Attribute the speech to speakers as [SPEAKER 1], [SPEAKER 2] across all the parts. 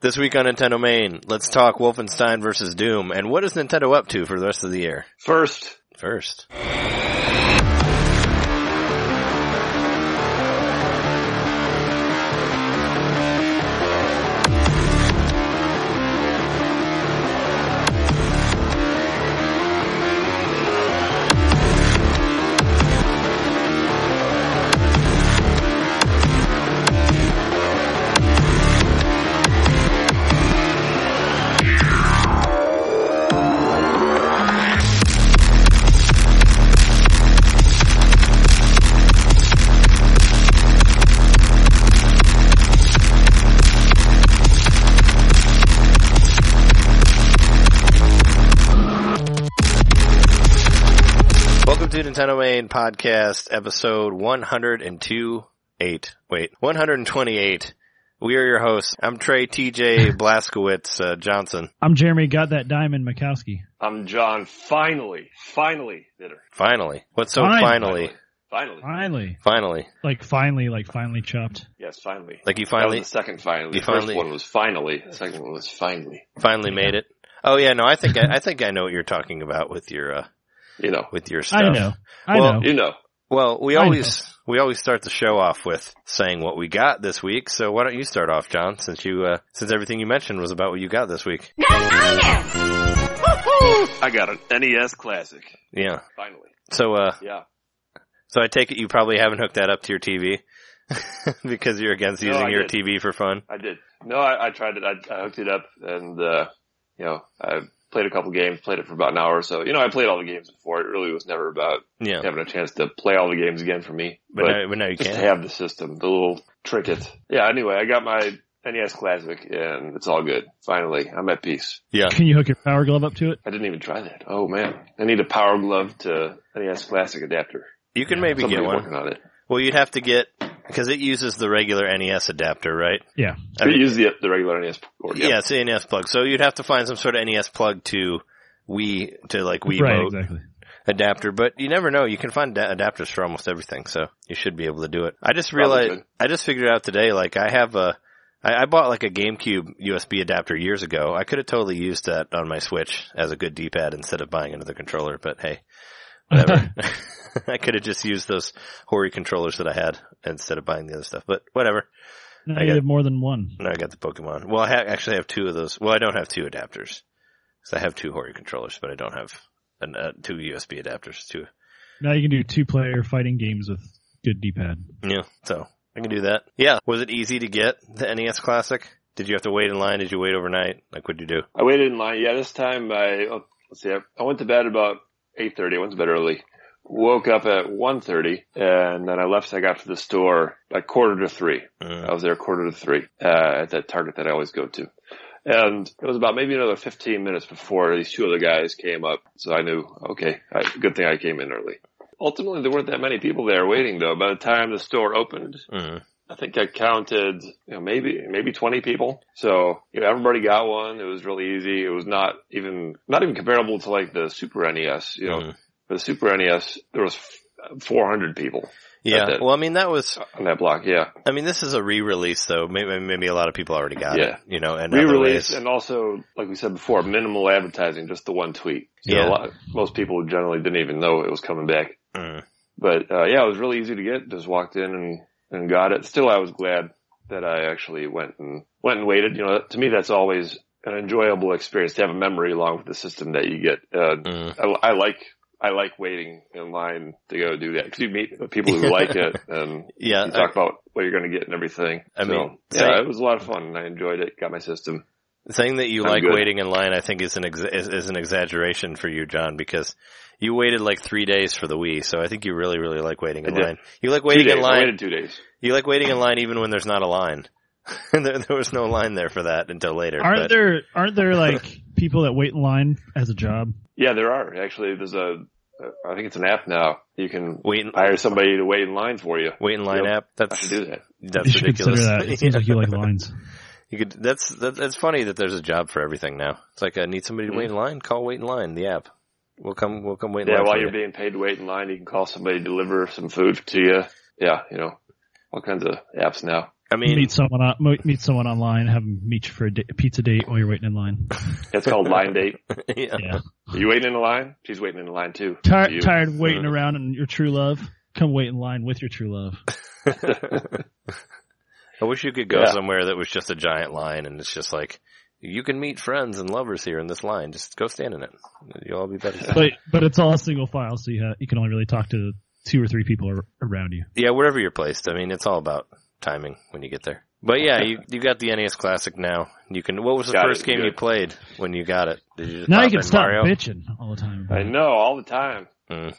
[SPEAKER 1] This week on NintenDomain, let's talk Wolfenstein versus Doom, and what is Nintendo up to for the rest of the year?
[SPEAKER 2] First.
[SPEAKER 1] NintenDomain podcast episode 128. We are your hosts. I'm Trey TJ Blaskowitz Johnson.
[SPEAKER 3] I'm Jeremy Got That Diamond Mikowski.
[SPEAKER 2] I'm John. Finally did her.
[SPEAKER 1] Finally. What's so finally?
[SPEAKER 2] Finally.
[SPEAKER 3] Like finally chopped.
[SPEAKER 2] Yes, finally.
[SPEAKER 1] Like you finally?
[SPEAKER 2] That was the second finally. The first one was finally. The second one was finally.
[SPEAKER 1] Finally made it. Oh yeah, no, I think I know what you're talking about with your with your stuff.
[SPEAKER 3] I know.
[SPEAKER 2] You know.
[SPEAKER 1] Well, we always start the show off with saying what we got this week. So why don't you start off, John, since everything you mentioned was about what you got this week.
[SPEAKER 2] I got an NES Classic.
[SPEAKER 1] Yeah.
[SPEAKER 2] Finally.
[SPEAKER 1] So
[SPEAKER 2] yeah.
[SPEAKER 1] So I take it you probably haven't hooked that up to your TV because you're against using your TV for fun.
[SPEAKER 2] I did. No, I tried it. I hooked it up and I played a couple games, played it for about an hour or so. I played all the games before. It really was never about having a chance to play all the games again for me.
[SPEAKER 1] But now you
[SPEAKER 2] just
[SPEAKER 1] can.
[SPEAKER 2] To have the system, the little trinket. Yeah, anyway, I got my NES Classic and it's all good. Finally, I'm at peace.
[SPEAKER 1] Yeah.
[SPEAKER 3] Can you hook your Power Glove up to it?
[SPEAKER 2] I didn't even try that. Oh man. I need a Power Glove to NES Classic adapter.
[SPEAKER 1] You can maybe get one.
[SPEAKER 2] Working on it.
[SPEAKER 1] Well, you'd have to get, because it uses the regular NES adapter, right?
[SPEAKER 3] Yeah.
[SPEAKER 2] It uses the regular NES port.
[SPEAKER 1] Yeah, it's the NES plug. So you'd have to find some sort of NES plug to Wii
[SPEAKER 3] right,
[SPEAKER 1] mode
[SPEAKER 3] exactly.
[SPEAKER 1] adapter. But you never know. You can find adapters for almost everything, so you should be able to do it. I just realized, I just figured out today, like I bought like a GameCube USB adapter years ago. I could have totally used that on my Switch as a good D-pad instead of buying another controller, but hey, whatever. I could have just used those Hori controllers that I had instead of buying the other stuff, but whatever.
[SPEAKER 3] No, you have more than one.
[SPEAKER 1] No, I got the Pokemon. Well, I actually have two of those. Well, I don't have two adapters. So I have two Hori controllers, but I don't have two USB adapters. Two.
[SPEAKER 3] Now you can do 2-player fighting games with good D-pad.
[SPEAKER 1] Yeah, so I can do that. Yeah. Was it easy to get the NES Classic? Did you have to wait in line? Did you wait overnight? Like, what'd you do?
[SPEAKER 2] I waited in line. Yeah, this time I went to bed about 8:30. I went to bed early. Woke up at 1:30, and then I got to the store at 2:45. I was there 2:45 at that Target that I always go to. And it was about maybe another 15 minutes before these two other guys came up. So I knew, okay, good thing I came in early. Ultimately, there weren't that many people there waiting, though. By the time the store opened, I think I counted, maybe 20 people. So, everybody got one. It was really easy. It was not even comparable to like the Super NES, For the Super NES, there was 400 people.
[SPEAKER 1] Yeah, well, I mean, that was
[SPEAKER 2] on that block. Yeah,
[SPEAKER 1] I mean, this is a re-release, though. Maybe a lot of people already got it. And
[SPEAKER 2] re-release, and also, like we said before, minimal advertising, just the one tweet. So most people generally didn't even know it was coming back. But it was really easy to get. Just walked in and got it. Still, I was glad that I actually went and waited. To me, that's always an enjoyable experience to have a memory along with the system that you get. I like waiting in line to go do that because you meet people who like it and you talk about what you're going to get and everything. It was a lot of fun and I enjoyed it. Got my system.
[SPEAKER 1] Saying that you like waiting in line, I think is an exaggeration for you, John, because you waited like 3 days for the Wii, so I think you really, really like waiting in line. You like waiting in line.
[SPEAKER 2] I waited 2 days.
[SPEAKER 1] You like waiting in line even when there's not a line. there was no line there for that until later.
[SPEAKER 3] Aren't there like people that wait in line as a job?
[SPEAKER 2] Yeah, there are. Actually, there's I think it's an app now. You can hire somebody to wait in line for you.
[SPEAKER 1] Wait in line app?
[SPEAKER 2] I should do that.
[SPEAKER 1] That's ridiculous.
[SPEAKER 3] That. It seems like you like lines.
[SPEAKER 1] That's funny that there's a job for everything now. It's like, I need somebody to wait in line. Call wait in line, the app. We'll come wait in line.
[SPEAKER 2] Yeah, while you're being paid to wait in line, you can call somebody to deliver some food to you. Yeah, all kinds of apps now.
[SPEAKER 1] I mean,
[SPEAKER 3] meet someone online, have them meet you for a pizza date while you're waiting in line.
[SPEAKER 2] It's called line date.
[SPEAKER 1] yeah.
[SPEAKER 2] Are you waiting in the line? She's waiting in the line too.
[SPEAKER 3] Tired of waiting around on your true love? Come wait in line with your true love.
[SPEAKER 1] I wish you could go somewhere that was just a giant line and it's just like, you can meet friends and lovers here in this line. Just go stand in it. You'll all be better.
[SPEAKER 3] But it's all single file, so you can only really talk to 2 or 3 people around you.
[SPEAKER 1] Yeah, wherever you're placed. I mean, it's all about timing when you get there. But yeah, you got the NES Classic now. You can. What was the first game you played when you got it? Did you just
[SPEAKER 3] now you can stop
[SPEAKER 1] Mario?
[SPEAKER 3] bitching all the time.
[SPEAKER 2] I know, all the time.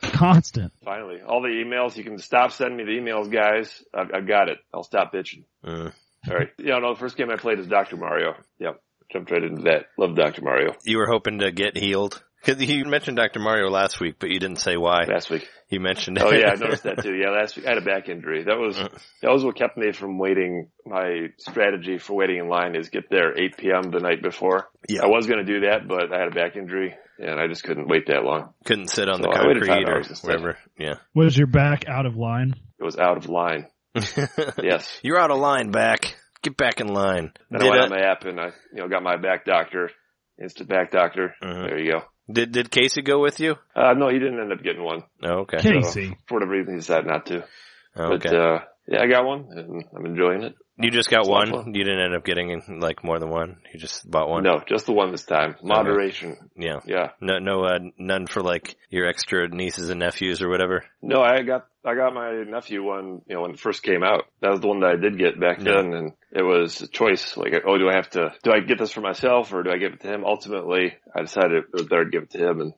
[SPEAKER 3] Constant.
[SPEAKER 2] Finally, all the emails. You can stop sending me the emails, guys. I've got it. I'll stop bitching. All right. Yeah, no, the first game I played is Dr. Mario. Yep. Jumped right into that. Love Dr. Mario.
[SPEAKER 1] You were hoping to get healed? Because you mentioned Dr. Mario last week, but you didn't say why.
[SPEAKER 2] Last week.
[SPEAKER 1] You mentioned it.
[SPEAKER 2] Oh yeah, I noticed that too. Yeah, last week I had a back injury. That was what kept me from waiting. My strategy for waiting in line is get there 8 p.m. the night before. Yeah. I was going to do that, but I had a back injury and I just couldn't wait that long.
[SPEAKER 1] Couldn't sit on the concrete or whatever. Yeah.
[SPEAKER 3] Was your back out of line?
[SPEAKER 2] It was out of line. Yes.
[SPEAKER 1] You're out of line, back. Get back in line.
[SPEAKER 2] Then I went on my app and I, got my back doctor, instant back doctor. There you go.
[SPEAKER 1] Did Casey go with you?
[SPEAKER 2] No, he didn't end up getting one.
[SPEAKER 1] Oh, okay.
[SPEAKER 3] Casey.
[SPEAKER 2] So, for whatever reason, he decided not to.
[SPEAKER 1] Oh, okay.
[SPEAKER 2] But, yeah, I got one and I'm enjoying it.
[SPEAKER 1] You just got one? You didn't end up getting more than one? You just bought one?
[SPEAKER 2] No, just the one this time. Moderation.
[SPEAKER 1] Okay. Yeah.
[SPEAKER 2] Yeah.
[SPEAKER 1] None for your extra nieces and nephews or whatever?
[SPEAKER 2] No, I got my nephew one, when it first came out. That was the one that I did get back then, and it was a choice. Like, do I get this for myself or do I give it to him? Ultimately, I decided it was better to give it to him, and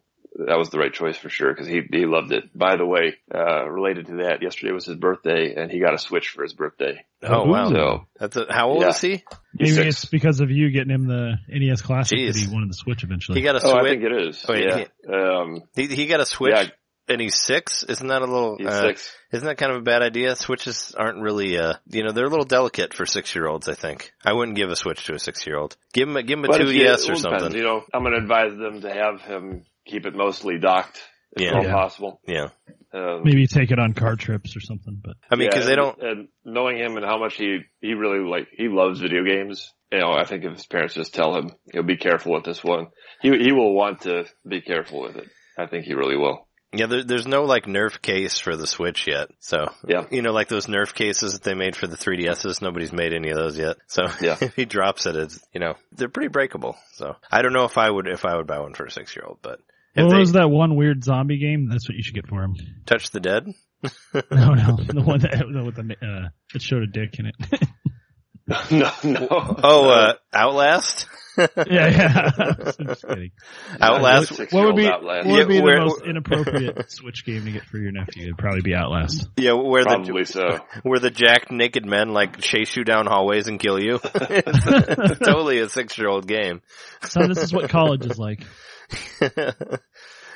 [SPEAKER 2] that was the right choice for sure, because he loved it. By the way, related to that, yesterday was his birthday, and he got a Switch for his birthday.
[SPEAKER 1] Oh, wow. So, how old is he?
[SPEAKER 3] Maybe it's because of you getting him the NES Classic that he wanted the Switch eventually.
[SPEAKER 1] He got a Switch?
[SPEAKER 2] Oh, I think it is.
[SPEAKER 1] Oh, yeah. He got a Switch, and he's 6? Isn't that a little...
[SPEAKER 2] He's 6.
[SPEAKER 1] Isn't that kind of a bad idea? Switches aren't really, they're a little delicate for 6-year-olds, I think. I wouldn't give a Switch to a 6-year-old. Give him a 2DS or something.
[SPEAKER 2] Depends, I'm going to advise them to have him keep it mostly docked, if at all possible.
[SPEAKER 1] Yeah.
[SPEAKER 3] Maybe take it on car trips or something, but.
[SPEAKER 1] I mean, cause they don't.
[SPEAKER 2] And knowing him and how much he really he loves video games, I think if his parents just tell him, be careful with this one, he will want to be careful with it. I think he really will.
[SPEAKER 1] Yeah, there's no Nerf case for the Switch yet. So, like those Nerf cases that they made for the 3DSs, nobody's made any of those yet. So, if he drops it, it's, they're pretty breakable. So, I don't know if I would buy one for a 6-year-old, but.
[SPEAKER 3] What was that one weird zombie game? That's what you should get for him.
[SPEAKER 1] Touch the Dead?
[SPEAKER 3] No, the one that showed a dick in it.
[SPEAKER 2] No.
[SPEAKER 1] Oh, Outlast?
[SPEAKER 3] Yeah. I'm just kidding.
[SPEAKER 1] Outlast?
[SPEAKER 3] What would be the most inappropriate Switch game to get for your nephew? It'd probably be Outlast.
[SPEAKER 1] Yeah, where
[SPEAKER 2] the
[SPEAKER 1] jacked naked men chase you down hallways and kill you. It's totally a 6-year-old game.
[SPEAKER 3] So this is what college is like.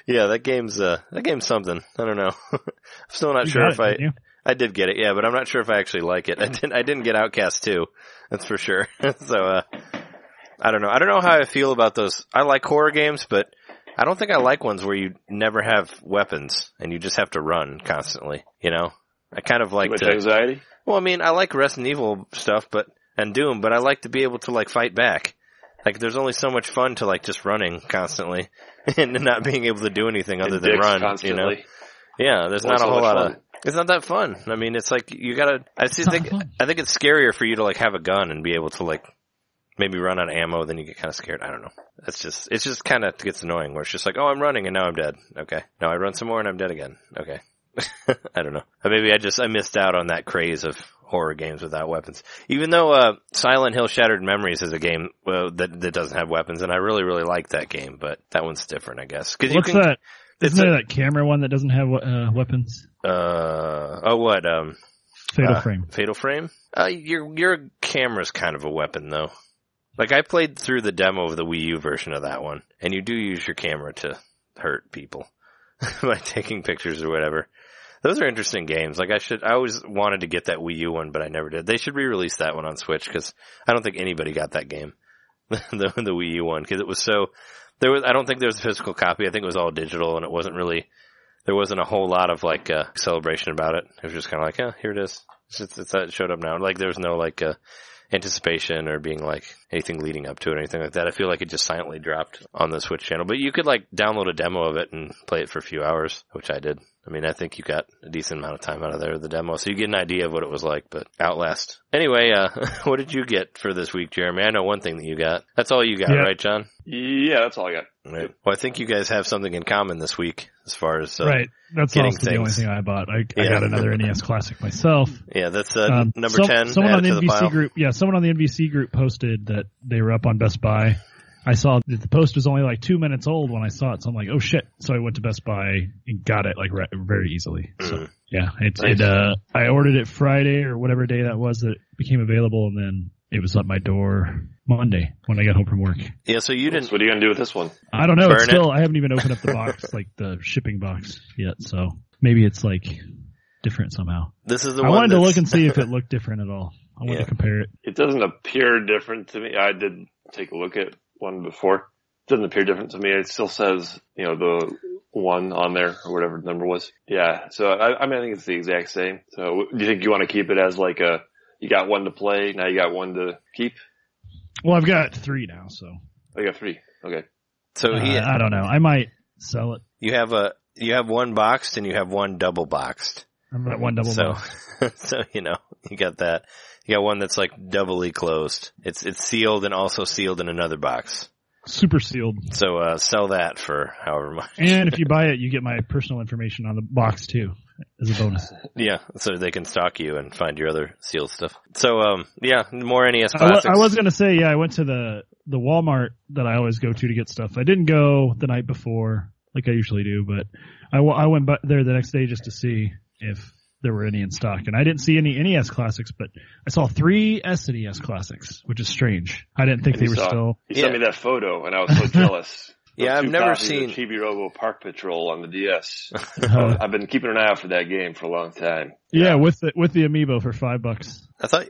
[SPEAKER 1] Yeah, that game's something. I don't know. I'm still not sure if I did get it, yeah, but I'm not sure if I actually like it. I didn't get Outcast 2. That's for sure. So, I don't know. I don't know how I feel about those. I like horror games, but I don't think I like ones where you never have weapons and you just have to run constantly, I kind of like
[SPEAKER 2] anxiety?
[SPEAKER 1] Well, I mean, I like Resident Evil stuff, and Doom, but I like to be able to fight back. There's only so much fun to just running constantly and not being able to do anything other than run,
[SPEAKER 2] constantly.
[SPEAKER 1] Yeah, there's not a whole lot of, it's not that fun. I mean, it's you gotta, I think it's scarier for you to have a gun and be able to maybe run out of ammo, then you get kind of scared. I don't know. It's just kind of gets annoying where it's just I'm running and now I'm dead. Okay. Now I run some more and I'm dead again. Okay. I don't know. Maybe I missed out on that craze of horror games without weapons. Even though Silent Hill Shattered Memories is a game that doesn't have weapons, and I really, really like that game, but that one's different, I guess.
[SPEAKER 3] What's that? Isn't there that camera one that doesn't have weapons?
[SPEAKER 1] What?
[SPEAKER 3] Fatal Frame.
[SPEAKER 1] Fatal Frame? Your camera's kind of a weapon, though. I played through the demo of the Wii U version of that one, and you do use your camera to hurt people by taking pictures or whatever. Those are interesting games. I always wanted to get that Wii U one, but I never did. They should re-release that one on Switch, because I don't think anybody got that game. the Wii U one, because it was so, I don't think there was a physical copy. I think it was all digital, and there wasn't a whole lot of celebration about it. It was just kind of here it is. It showed up now. Like there's no like anticipation or being like anything leading up to it or anything like that. I feel like it just silently dropped on the Switch channel. But you could like download a demo of it and play it for a few hours, which I did. I mean, I think you got a decent amount of time out of there, the demo, so you get an idea of what it was like, but Outlast. Anyway, what did you get for this week, Jeremy? I know one thing that you got. That's all you got, right, John?
[SPEAKER 2] Yeah, that's all I got.
[SPEAKER 1] Right. Well, I think you guys have something in common this week as far as
[SPEAKER 3] right. That's also the only thing I bought. I got another NES Classic myself.
[SPEAKER 1] Yeah, that's number 10.
[SPEAKER 3] Someone on the NVC group, someone on the NVC group posted that they were up on Best Buy. I saw that the post was only like 2 minutes old when I saw it, so I'm like, oh shit. So I went to Best Buy and got it like very easily. So yeah, I ordered it Friday or whatever day that was that it became available, and then it was at my door Monday when I got home from work.
[SPEAKER 1] Yeah, so you didn't.
[SPEAKER 2] So what are you gonna do with this one?
[SPEAKER 3] I don't know. It's still, I haven't even opened up the box, like the shipping box yet. So maybe it's like different somehow.
[SPEAKER 1] This is the
[SPEAKER 3] I
[SPEAKER 1] one.
[SPEAKER 3] wanted to look and see if it looked different at all. I wanted to compare it.
[SPEAKER 2] It doesn't appear different to me. I did take a look at one before. It doesn't appear different to me. It still says, the 1 on there or whatever the number was. Yeah. So I think it's the exact same. So do you think you want to keep it as like you got 1 to play, now you got 1 to keep?
[SPEAKER 3] Well, I've got 3 now, so.
[SPEAKER 2] Oh, you got 3. Okay.
[SPEAKER 1] So
[SPEAKER 3] I don't know. I might sell it.
[SPEAKER 1] You have 1 boxed and you have 1 double boxed.
[SPEAKER 3] I've got 1 double boxed.
[SPEAKER 1] So, you got that. You got 1 that's like doubly closed. It's sealed and also sealed in another box.
[SPEAKER 3] Super sealed.
[SPEAKER 1] So, sell that for however much.
[SPEAKER 3] And if you buy it, you get my personal information on the box too, as a bonus.
[SPEAKER 1] Yeah, so they can stalk you and find your other sealed stuff. So, more NES Classics.
[SPEAKER 3] I was gonna say, I went to the Walmart that I always go to get stuff. I didn't go the night before, like I usually do, but I went there the next day just to see if there were any in stock. And I didn't see any NES Classics, but I saw 3 SNES Classics, which is strange. I didn't think they were still.
[SPEAKER 2] You sent me that photo, and I was so jealous.
[SPEAKER 1] Yeah, I've never seen
[SPEAKER 2] Chibi-Robo Park Patrol on the DS. I've been keeping an eye out for that game for a long time.
[SPEAKER 3] Yeah, with the amiibo for $5.
[SPEAKER 1] I thought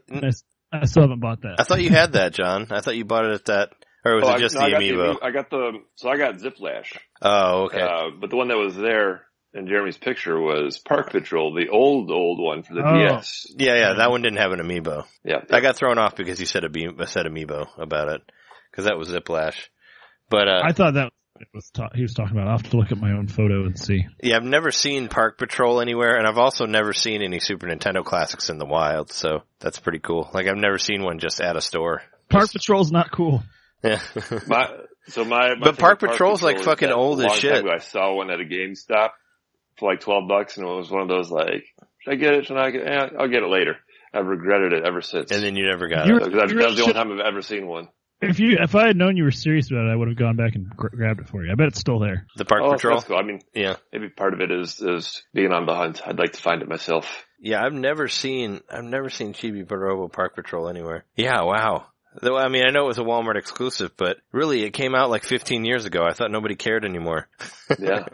[SPEAKER 3] I still haven't bought that.
[SPEAKER 1] I thought you had that, John. I thought you bought it at that, or was it just the amiibo?
[SPEAKER 2] I got Ziplash.
[SPEAKER 1] Oh, okay.
[SPEAKER 2] But the one that was there in Jeremy's picture was Park Patrol, the old one for the DS.
[SPEAKER 1] Yeah, that one didn't have an amiibo.
[SPEAKER 2] Yeah.
[SPEAKER 1] I got thrown off because you said amiibo about it, because that was Ziplash. But
[SPEAKER 3] I thought that he was talking about. I'll have to look at my own photo and see.
[SPEAKER 1] Yeah, I've never seen Park Patrol anywhere, and I've also never seen any Super Nintendo Classics in the wild, so that's pretty cool. Like, I've never seen one just at a store.
[SPEAKER 3] Park Patrol's not cool.
[SPEAKER 1] Yeah.
[SPEAKER 2] But
[SPEAKER 1] Park Patrol's like fucking old as shit.
[SPEAKER 2] I saw one at a GameStop for like $12, and it was one of those like, should I get it? Should I get it? I'll get it later. I've regretted it ever since.
[SPEAKER 1] And then you never got it.
[SPEAKER 2] That was the only time I've ever seen one.
[SPEAKER 3] If I had known you were serious about it, I would have gone back and grabbed it for you. I bet it's still there.
[SPEAKER 1] The Park Patrol?
[SPEAKER 2] That's cool. I mean, yeah, maybe part of it is being on the hunt. I'd like to find it myself.
[SPEAKER 1] Yeah, I've never seen Chibi-Robo Park Patrol anywhere. Yeah, wow. Though, I mean, I know it was a Walmart exclusive, but really it came out like 15 years ago. I thought nobody cared anymore.
[SPEAKER 2] Yeah.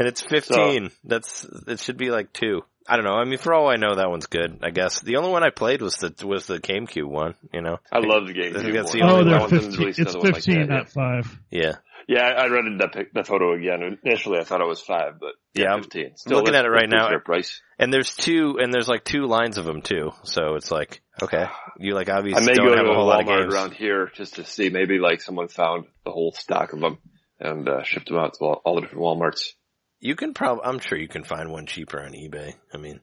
[SPEAKER 1] And it's 15. It should be like 2. I don't know. I mean, for all I know, that one's good, I guess. The only one I played was the GameCube one,
[SPEAKER 2] I love the GameCube
[SPEAKER 3] one. They're 15. It's 15, not 5.
[SPEAKER 1] Yeah.
[SPEAKER 2] Yeah, I read that photo again. Initially, I thought it was 5, but
[SPEAKER 1] yeah,
[SPEAKER 2] 15.
[SPEAKER 1] I'm looking at it right now.
[SPEAKER 2] Fair price.
[SPEAKER 1] And there's 2 lines of them too. So it's like, okay, you like obviously
[SPEAKER 2] I may
[SPEAKER 1] don't
[SPEAKER 2] go
[SPEAKER 1] have
[SPEAKER 2] to
[SPEAKER 1] a whole lot of
[SPEAKER 2] Walmart
[SPEAKER 1] games
[SPEAKER 2] around here just to see. Maybe like someone found the whole stock of them and shipped them out to all the different Walmarts.
[SPEAKER 1] You can I'm sure you can find one cheaper on eBay. I mean,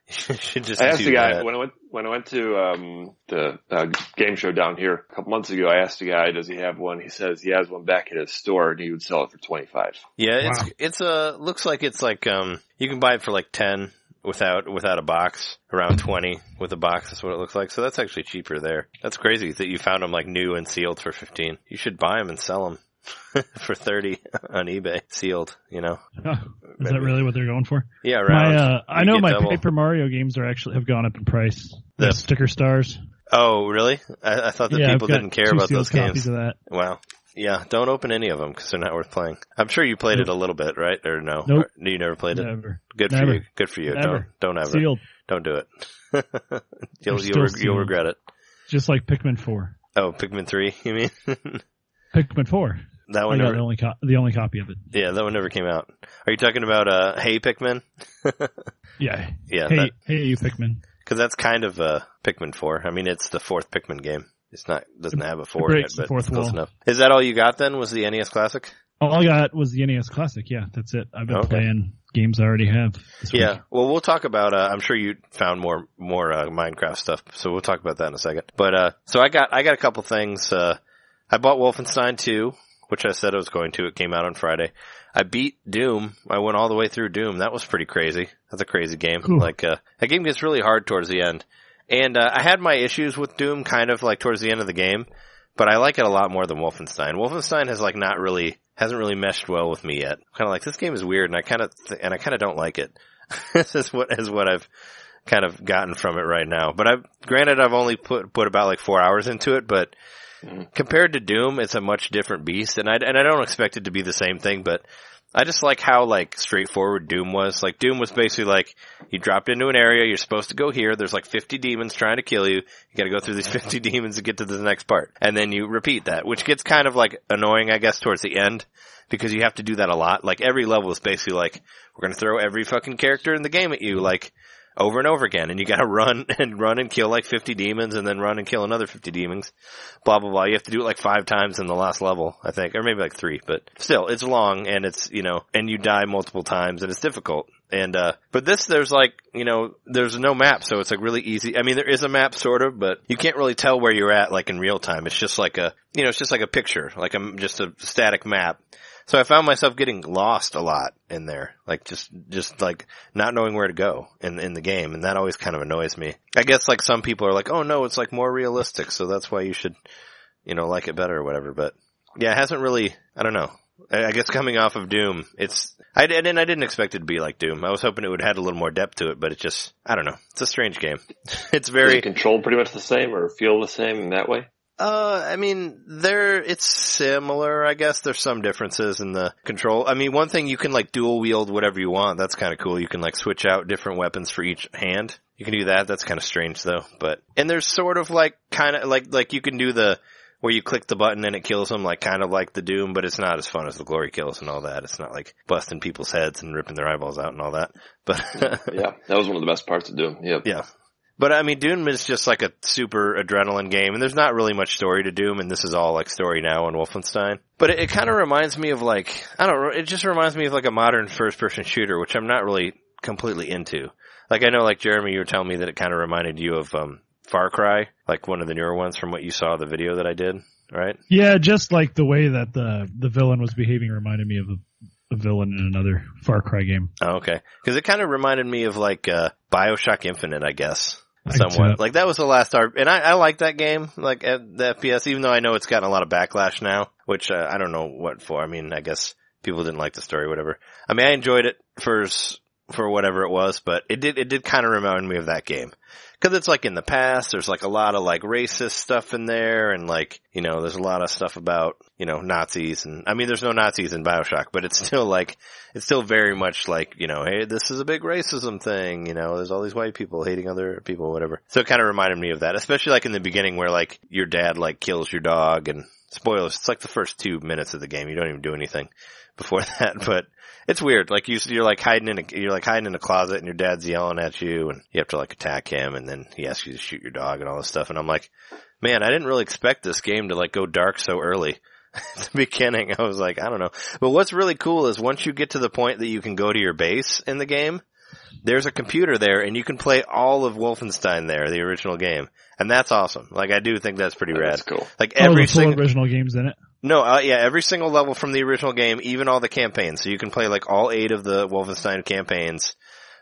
[SPEAKER 1] you should just.
[SPEAKER 2] I asked the guy when I went to the game show down here a couple months ago. I asked the guy, does he have one? He says he has one back at his store, and he would sell it for $25.
[SPEAKER 1] Yeah, it's looks like it's like you can buy it for like 10 without a box, around 20 with a box. That's what it looks like. So that's actually cheaper there. That's crazy that you found them like new and sealed for 15. You should buy them and sell them. For 30 on eBay, sealed,
[SPEAKER 3] Is that really what they're going for?
[SPEAKER 1] Yeah, right.
[SPEAKER 3] I know my Paper Mario games have gone up in price. The sticker stars.
[SPEAKER 1] Oh, really? I thought that people didn't care about those games.
[SPEAKER 3] Of that.
[SPEAKER 1] Wow. Yeah, don't open any of them because they're not worth playing. I'm sure you played it a little bit, right? Or no?
[SPEAKER 3] Nope.
[SPEAKER 1] Or you never played it?
[SPEAKER 3] Never.
[SPEAKER 1] Good for you. Good for you.
[SPEAKER 3] Never.
[SPEAKER 1] Don't ever.
[SPEAKER 3] Sealed.
[SPEAKER 1] Don't do it. You'll regret it.
[SPEAKER 3] Just like Pikmin 4.
[SPEAKER 1] Oh, Pikmin 3, you mean?
[SPEAKER 3] Pikmin 4.
[SPEAKER 1] That one never,
[SPEAKER 3] the only copy of it.
[SPEAKER 1] Yeah, that one never came out. Are you talking about Hey Pikmin?
[SPEAKER 3] Yeah.
[SPEAKER 1] Yeah.
[SPEAKER 3] Hey, you Pikmin.
[SPEAKER 1] Because that's kind of Pikmin 4. I mean, it's the fourth Pikmin game. Doesn't have a 4 yet, but it's close enough. Is that all you got then, was the NES Classic?
[SPEAKER 3] All I got was the NES Classic, yeah, that's it. I've been playing games I already have this week.
[SPEAKER 1] Well, we'll talk about, I'm sure you found more Minecraft stuff, so we'll talk about that in a second. But, so I got a couple things. I bought Wolfenstein 2, which I said I was going to. It came out on Friday. I beat Doom. I went all the way through Doom. That was pretty crazy. That's a crazy game.
[SPEAKER 3] Cool.
[SPEAKER 1] That game gets really hard towards the end. And, I had my issues with Doom kind of like towards the end of the game, but I like it a lot more than Wolfenstein. Wolfenstein has like hasn't really meshed well with me yet. Kind of like, this game is weird, and I kind of don't like it. This is what I've kind of gotten from it right now. But granted, I've only put about like 4 hours into it, but compared to Doom, it's a much different beast, and I don't expect it to be the same thing, but I just like how like straightforward Doom was. Like Doom was basically like, you dropped into an area, you're supposed to go here, there's like 50 demons trying to kill you, you gotta go through these 50 demons to get to the next part. And then you repeat that, which gets kind of like annoying, I guess, towards the end, because you have to do that a lot. Like every level is basically like, we're gonna throw every fucking character in the game at you, like, over and over again, and you gotta run and kill like 50 demons, and then run and kill another 50 demons, blah blah blah. You have to do it like 5 times in the last level, I think, or maybe like 3, but still, it's long, and it's, and you die multiple times, and it's difficult. And, but this, there's like, there's no map, so it's like really easy. I mean, there is a map sort of, but you can't really tell where you're at like in real time. It's just like it's just like a picture, like just a static map. So I found myself getting lost a lot in there, like just like not knowing where to go in the game, and that always kind of annoys me. I guess like some people are like, oh no, it's like more realistic, so that's why you should, like it better or whatever. But yeah, it hasn't really, I don't know. I guess coming off of Doom, I didn't expect it to be like Doom. I was hoping it would have had a little more depth to it, but it just, I don't know. It's a strange game. It's very...
[SPEAKER 2] Is it controlled pretty much the same or feel the same in that way?
[SPEAKER 1] I mean, it's similar, I guess. There's some differences in the control. I mean, one thing, you can like dual wield whatever you want. That's kind of cool. You can like switch out different weapons for each hand. You can do that. That's kind of strange though. And there's sort of like, kind of like you can do where you click the button and it kills them, like kind of like the Doom, but it's not as fun as the glory kills and all that. It's not like busting people's heads and ripping their eyeballs out and all that. But
[SPEAKER 2] yeah, that was one of the best parts of Doom. Yep.
[SPEAKER 1] Yeah. But I mean, Doom is just like a super adrenaline game, and there's not really much story to Doom, and this is all like story now on Wolfenstein. But it kind of reminds me of like, I don't know, it just reminds me of like a modern first-person shooter, which I'm not really completely into. Like I know, like Jeremy, you were telling me that it kind of reminded you of Far Cry, like one of the newer ones from what you saw the video that I did, right? Yeah,
[SPEAKER 3] just like the way that the villain was behaving reminded me of a villain in another Far Cry game.
[SPEAKER 1] Oh, okay. Because it kind of reminded me of like BioShock Infinite, I guess. Somewhat. Like that was the last and I like that game, like at the FPS, even though I know it's gotten a lot of backlash now, which I don't know what for. I mean, I guess people didn't like the story, whatever. I mean, I enjoyed it for whatever it was, but it did kind of remind me of that game. Cause it's like in the past, there's like a lot of like racist stuff in there, and like, there's a lot of stuff about, Nazis, and I mean, there's no Nazis in BioShock, but it's still very much like, hey, this is a big racism thing, there's all these white people hating other people, whatever. So it kind of reminded me of that, especially like in the beginning where like your dad like kills your dog, and spoilers, it's like the first 2 minutes of the game, you don't even do anything before that, but it's weird. Like you're like hiding in a closet, and your dad's yelling at you, and you have to like attack him, and then he asks you to shoot your dog and all this stuff. And I'm like, man, I didn't really expect this game to like go dark so early. At the beginning, I was like, I don't know. But what's really cool is once you get to the point that you can go to your base in the game, there's a computer there, and you can play all of Wolfenstein there, the original game. And that's awesome. Like, I do think that's pretty rad.
[SPEAKER 2] That's cool.
[SPEAKER 1] Like every
[SPEAKER 3] single original games in it?
[SPEAKER 1] No, yeah, every single level from the original game, even all the campaigns. So you can play like all 8 of the Wolfenstein campaigns,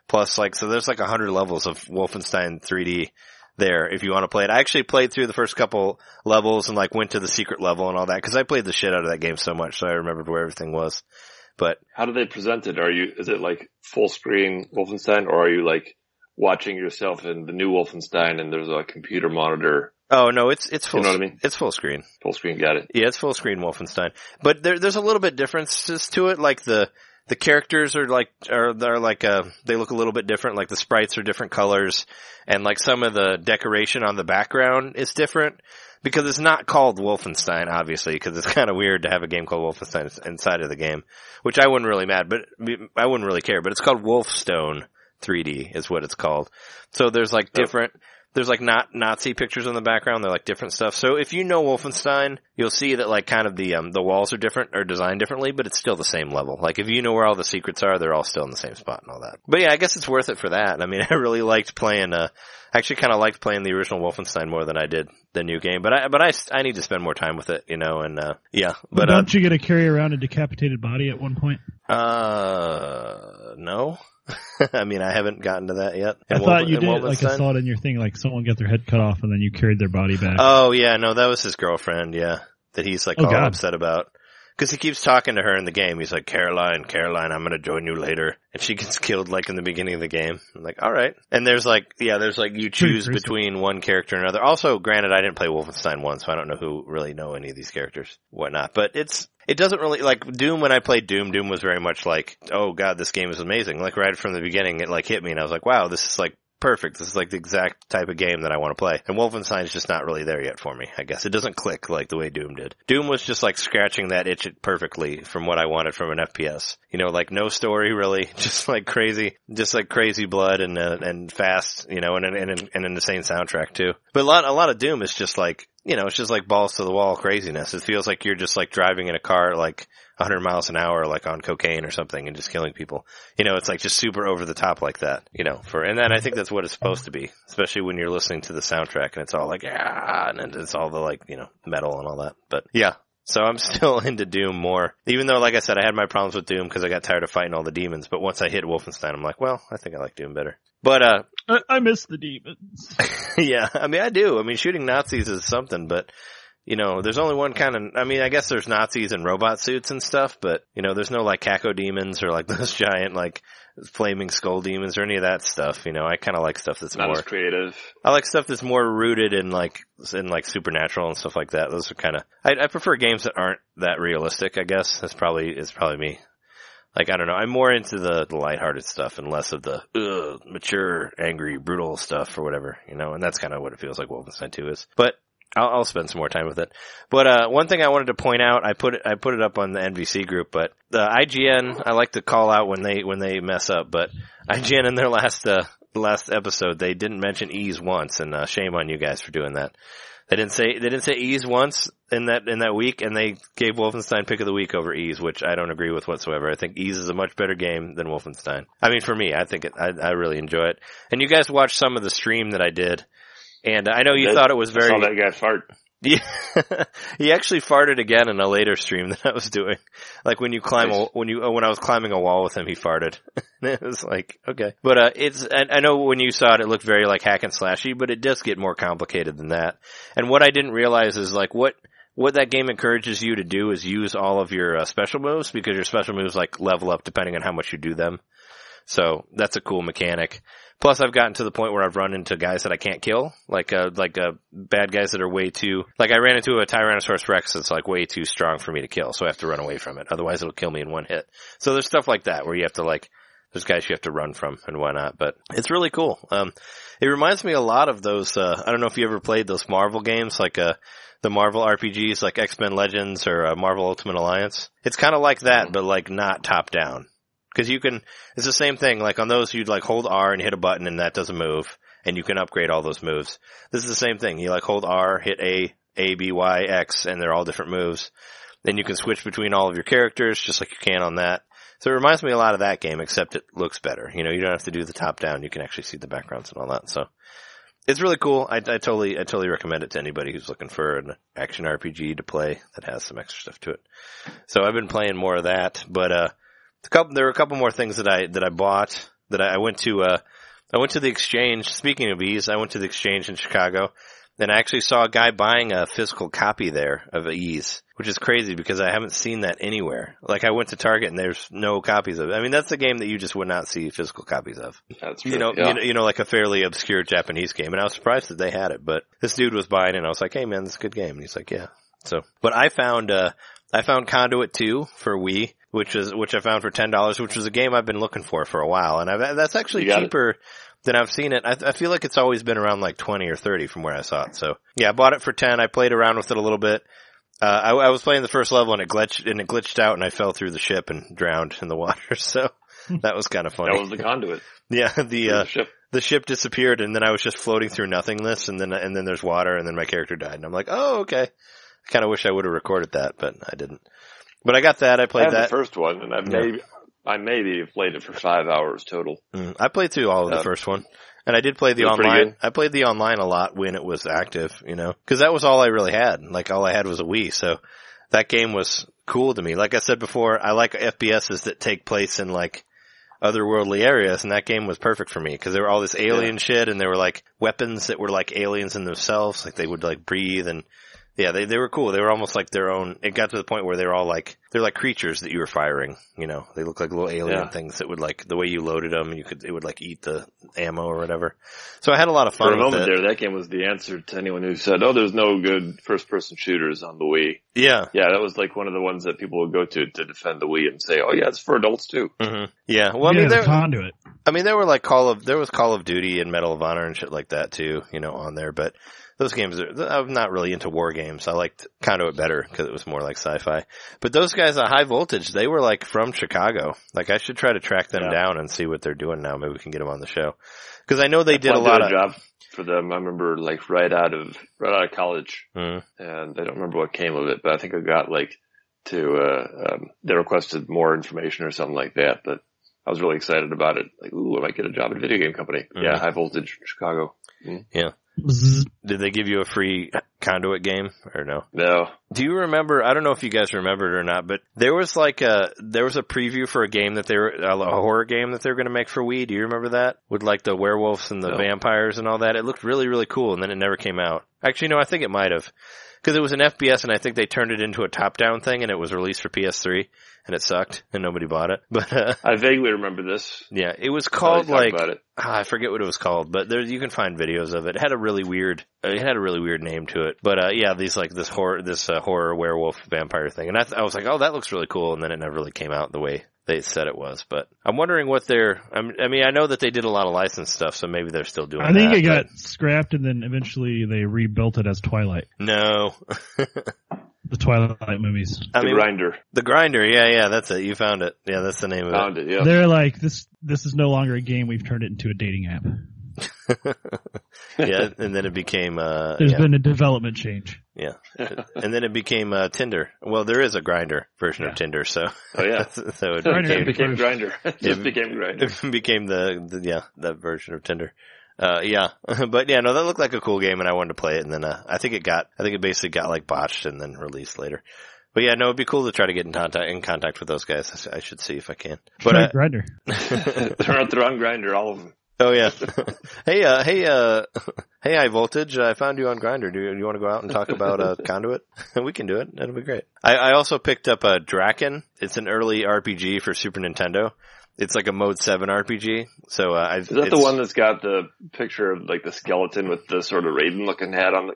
[SPEAKER 1] plus like, so there's like 100 levels of Wolfenstein 3D there if you want to play it. I actually played through the first couple levels and like went to the secret level and all that, because I played the shit out of that game so much, so I remembered where everything was. But
[SPEAKER 2] how do they present it? Is it like full screen Wolfenstein, or are you like watching yourself in the new Wolfenstein and there's a computer monitor?
[SPEAKER 1] Oh no, it's full.
[SPEAKER 2] You know what I mean?
[SPEAKER 1] It's full screen.
[SPEAKER 2] Full screen, got it.
[SPEAKER 1] Yeah, it's full screen Wolfenstein. But there's a little bit differences to it. Like the characters are they look a little bit different. Like the sprites are different colors, and like some of the decoration on the background is different, because it's not called Wolfenstein, obviously, because it's kind of weird to have a game called Wolfenstein inside of the game, which I wouldn't really care, but it's called Wolfstone 3D is what it's called. So there's like different, there's like not Nazi pictures in the background. They're like different stuff. So if you know Wolfenstein, you'll see that like kind of the walls are different or designed differently, but it's still the same level. Like if you know where all the secrets are, they're all still in the same spot and all that. But yeah, I guess it's worth it for that. I mean, I really liked playing, actually kind of liked playing the original Wolfenstein more than I did the new game. But I need to spend more time with it, you know, and, yeah. But
[SPEAKER 3] don't you get to carry around a decapitated body at one point?
[SPEAKER 1] No. I mean, I haven't gotten to that yet.
[SPEAKER 3] I thought you did. Like I saw it in your thing, like someone got their head cut off and then you carried their body back.
[SPEAKER 1] Oh yeah, no, that was his girlfriend. Yeah, that he's like all upset about because he keeps talking to her in the game. He's like, Caroline, I'm gonna join you later, and she gets killed like in the beginning of the game. I'm like, all right. And there's like you choose between one character and another. Also, granted, I didn't play Wolfenstein 1, so I don't know who really know any of these characters, whatnot. But it doesn't really, like, Doom, when I played Doom was very much like, oh god, this game is amazing. Like, right from the beginning, it, like, hit me, and I was like, wow, this is, like, perfect. This is, like, the exact type of game that I want to play. And Wolfenstein's just not really there yet for me, I guess. It doesn't click like the way Doom did. Doom was just, like, scratching that itch perfectly from what I wanted from an FPS. You know, like, no story, really. Just, like, crazy blood and fast, you know, and an insane soundtrack, too. But a lot of Doom is just, like, you know, it's just like balls to the wall craziness. It feels like you're just like driving in a car like 100 miles an hour, like on cocaine or something and just killing people. You know, it's like just super over the top like that, you know, and then I think that's what it's supposed to be, especially when you're listening to the soundtrack and it's all like, yeah, and it's all the like, you know, metal and all that. But yeah. So I'm still into Doom more, even though, like I said, I had my problems with Doom because I got tired of fighting all the demons. But once I hit Wolfenstein, I'm like, well, I think I like Doom better. But
[SPEAKER 3] I miss the demons.
[SPEAKER 1] Yeah, I mean, I do. I mean, shooting Nazis is something, but you know, there's only one kind of. I mean, I guess there's Nazis in robot suits and stuff, but you know, there's no like Caco demons or like those giant like flaming skull demons or any of that stuff. You know, I kind of like stuff that's
[SPEAKER 2] not
[SPEAKER 1] more
[SPEAKER 2] as creative.
[SPEAKER 1] I like stuff that's more rooted in like supernatural and stuff like that. Those are kind of. I prefer games that aren't that realistic. I guess that's probably me. Like, I don't know, I'm more into the lighthearted stuff and less of the mature, angry, brutal stuff or whatever, you know, and that's kind of what it feels like Wolfenstein 2 is. But I'll spend some more time with it. But one thing I wanted to point out, I put it up on the NVC group, but the IGN, I like to call out when they mess up, but IGN in their last episode, they didn't mention ease once, and shame on you guys for doing that. They didn't say ease once in that week, and they gave Wolfenstein pick of the week over ease, which I don't agree with whatsoever. I think ease is a much better game than Wolfenstein. I mean, for me, I think I really enjoy it. And you guys watched some of the stream that I did, and I know you thought it was very.
[SPEAKER 2] I saw that guy fart.
[SPEAKER 1] Yeah, he actually farted again in a later stream that I was doing. Like when I was climbing a wall with him, he farted. It was like, okay. But, I know when you saw it, it looked very like hack and slashy, but it does get more complicated than that. And what I didn't realize is like what that game encourages you to do is use all of your special moves, because your special moves like level up depending on how much you do them. So that's a cool mechanic. Plus, I've gotten to the point where I've run into guys that I can't kill, like bad guys that are way too, like I ran into a Tyrannosaurus Rex that's like way too strong for me to kill, so I have to run away from it. Otherwise, it'll kill me in one hit. So there's stuff like that where you have to like, there's guys you have to run from and whatnot, but it's really cool. It reminds me a lot of those, I don't know if you ever played those Marvel games, like, the Marvel RPGs, like X-Men Legends or Marvel Ultimate Alliance. It's kind of like that, but like not top down. Because it's the same thing, like on those you'd like hold R and hit a button and that does a move, and you can upgrade all those moves. This is the same thing, you like hold R, hit A, B, Y, X, and they're all different moves. Then you can switch between all of your characters, just like you can on that. So it reminds me a lot of that game, except it looks better. You know, you don't have to do the top down, you can actually see the backgrounds and all that, so. It's really cool. I totally recommend it to anybody who's looking for an action RPG to play that has some extra stuff to it. So I've been playing more of that, but, there were a couple more things that I bought, that I went to the exchange. Speaking of Ease, I went to the exchange in Chicago, and I actually saw a guy buying a physical copy there of Ease, which is crazy because I haven't seen that anywhere. Like I went to Target and there's no copies of it. I mean, that's a game that you just would not see physical copies of.
[SPEAKER 2] That's true.
[SPEAKER 1] You know, like a fairly obscure Japanese game, and I was surprised that they had it, but this dude was buying it and I was like, hey man, this is a good game. And he's like, yeah. So, but I found Conduit 2 for Wii, which I found for $10, which was a game I've been looking for a while, and that's actually cheaper than I've seen it. I feel like it's always been around like 20 or 30 from where I saw it. So yeah, I bought it for 10. I played around with it a little bit. I was playing the first level and it glitched out and I fell through the ship and drowned in the water. So that was kind of funny.
[SPEAKER 2] That was the conduit.
[SPEAKER 1] Yeah, the ship disappeared, and then I was just floating through nothingness, and then there's water, and then my character died, and I'm like, oh, okay. I kind of wish I would have recorded that, but I didn't. But I got that. I played that.
[SPEAKER 2] The first one, and I maybe played it for 5 hours total.
[SPEAKER 1] I played through all of the first one. And I did play the online. I played the online a lot when it was active, cause that was all I really had. Like all I had was a Wii. So that game was cool to me. Like I said before, I like FPSs that take place in like otherworldly areas, and that game was perfect for me because there were all this alien shit, and there were like weapons that were like aliens in themselves. Like they would like breathe, and yeah, they were cool. They were almost like their own. It got to the point where they're all like, they're like creatures that you were firing, They look like little alien things that would like, the way you loaded them, it would like eat the ammo or whatever. So I had a lot of fun with it. For a moment
[SPEAKER 2] there, that game was the answer to anyone who said, oh, there's no good first-person shooters on the Wii.
[SPEAKER 1] Yeah.
[SPEAKER 2] Yeah, that was like one of the ones that people would go to defend the Wii and say, oh yeah, it's for adults too.
[SPEAKER 1] Mm-hmm. Yeah. Well,
[SPEAKER 3] the conduit.
[SPEAKER 1] I mean, there were like there was Call of Duty and Medal of Honor and shit like that too, on there, but those games I'm not really into war games. I liked Conduit better because it was more like sci-fi. But those guys at High Voltage, they were like from Chicago. Like I should try to track them down and see what they're doing now. Maybe we can get them on the show. Cause I know they did a lot of
[SPEAKER 2] job for them. I remember like right out of college. And I don't remember what came of it, but I think I got like they requested more information or something like that, but I was really excited about it. Like, ooh, I might get a job at a video game company. Yeah. High Voltage, Chicago.
[SPEAKER 1] Yeah. Did they give you a free Conduit game or no?
[SPEAKER 2] No.
[SPEAKER 1] Do you remember, I don't know if you guys remember it or not, but there was a preview for a game that a horror game that they were going to make for Wii. Do you remember that? With like the werewolves and the vampires and all that. It looked really, really cool, and then it never came out. Actually, no, I think it might have. Because it was an FPS, and I think they turned it into a top-down thing, and it was released for PS3, and it sucked, and nobody bought it. But
[SPEAKER 2] I vaguely remember this.
[SPEAKER 1] Yeah, it was called I forget what it was called, but you can find videos of it. It had a really weird name to it. But this horror werewolf vampire thing, and I was like, oh, that looks really cool, and then it never really came out the way they said it was. But I'm wondering what I know that they did a lot of licensed stuff, so maybe they're still doing that.
[SPEAKER 3] I think it got scrapped, and then eventually they rebuilt it as Twilight.
[SPEAKER 1] No.
[SPEAKER 3] The Twilight movies.
[SPEAKER 2] Grindr.
[SPEAKER 1] The Grindr, yeah, that's it. You found it. Yeah, that's the name of it.
[SPEAKER 2] Found it, yeah.
[SPEAKER 3] They're like, this is no longer a game, we've turned it into a dating app.
[SPEAKER 1] Yeah, and then it became,
[SPEAKER 3] There's been a development change.
[SPEAKER 1] Yeah. And then it became, Tinder. Well, there is a Grindr version of Tinder, so.
[SPEAKER 2] Oh yeah.
[SPEAKER 1] So it
[SPEAKER 2] became Grindr. It became Grindr.
[SPEAKER 1] It became that version of Tinder. Yeah. But yeah, no, that looked like a cool game and I wanted to play it, and then, I think it basically got like botched and then released later. But yeah, no, it'd be cool to try to get in contact with those guys. I should see if I can. But
[SPEAKER 3] Grindr.
[SPEAKER 2] They're on Grindr, all of them.
[SPEAKER 1] Oh yeah. Hey, High Voltage, I found you on Grindr. Do you want to go out and talk about Conduit? We can do it. That'll be great. I also picked up Draken. It's an early RPG for Super Nintendo. It's like a Mode 7 RPG. So
[SPEAKER 2] is that the one that's got the picture of like the skeleton with the sort of Raven looking hat on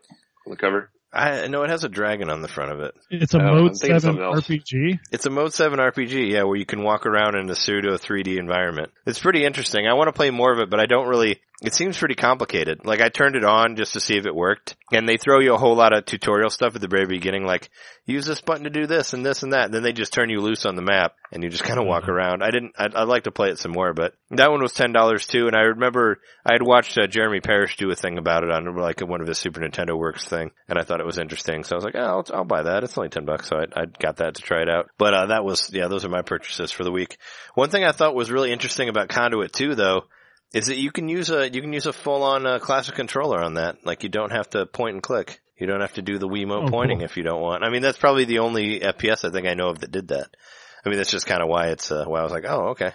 [SPEAKER 2] the cover?
[SPEAKER 1] I know it has a dragon on the front of it.
[SPEAKER 3] It's a Mode 7 RPG?
[SPEAKER 1] It's a Mode 7 RPG, yeah, where you can walk around in a pseudo 3D environment. It's pretty interesting. I want to play more of it, but I don't really... It seems pretty complicated. Like, I turned it on just to see if it worked, and they throw you a whole lot of tutorial stuff at the very beginning, like, use this button to do this and this and that, and then they just turn you loose on the map, and you just kind of walk around. I'd like to play it some more, but that one was $10 too, and I remember I had watched Jeremy Parrish do a thing about it on, like, one of his Super Nintendo Works thing, and I thought it was interesting, so I was like, oh, I'll buy that. It's only $10, so I got that to try it out. But those are my purchases for the week. One thing I thought was really interesting about Conduit 2, though, is that you can use a full-on classic controller on that. Like, you don't have to point and click. You don't have to do the Wiimote pointing if you don't want. I mean, that's probably the only FPS I think I know of that did that. I mean, that's just kind of why why I was like, oh, okay.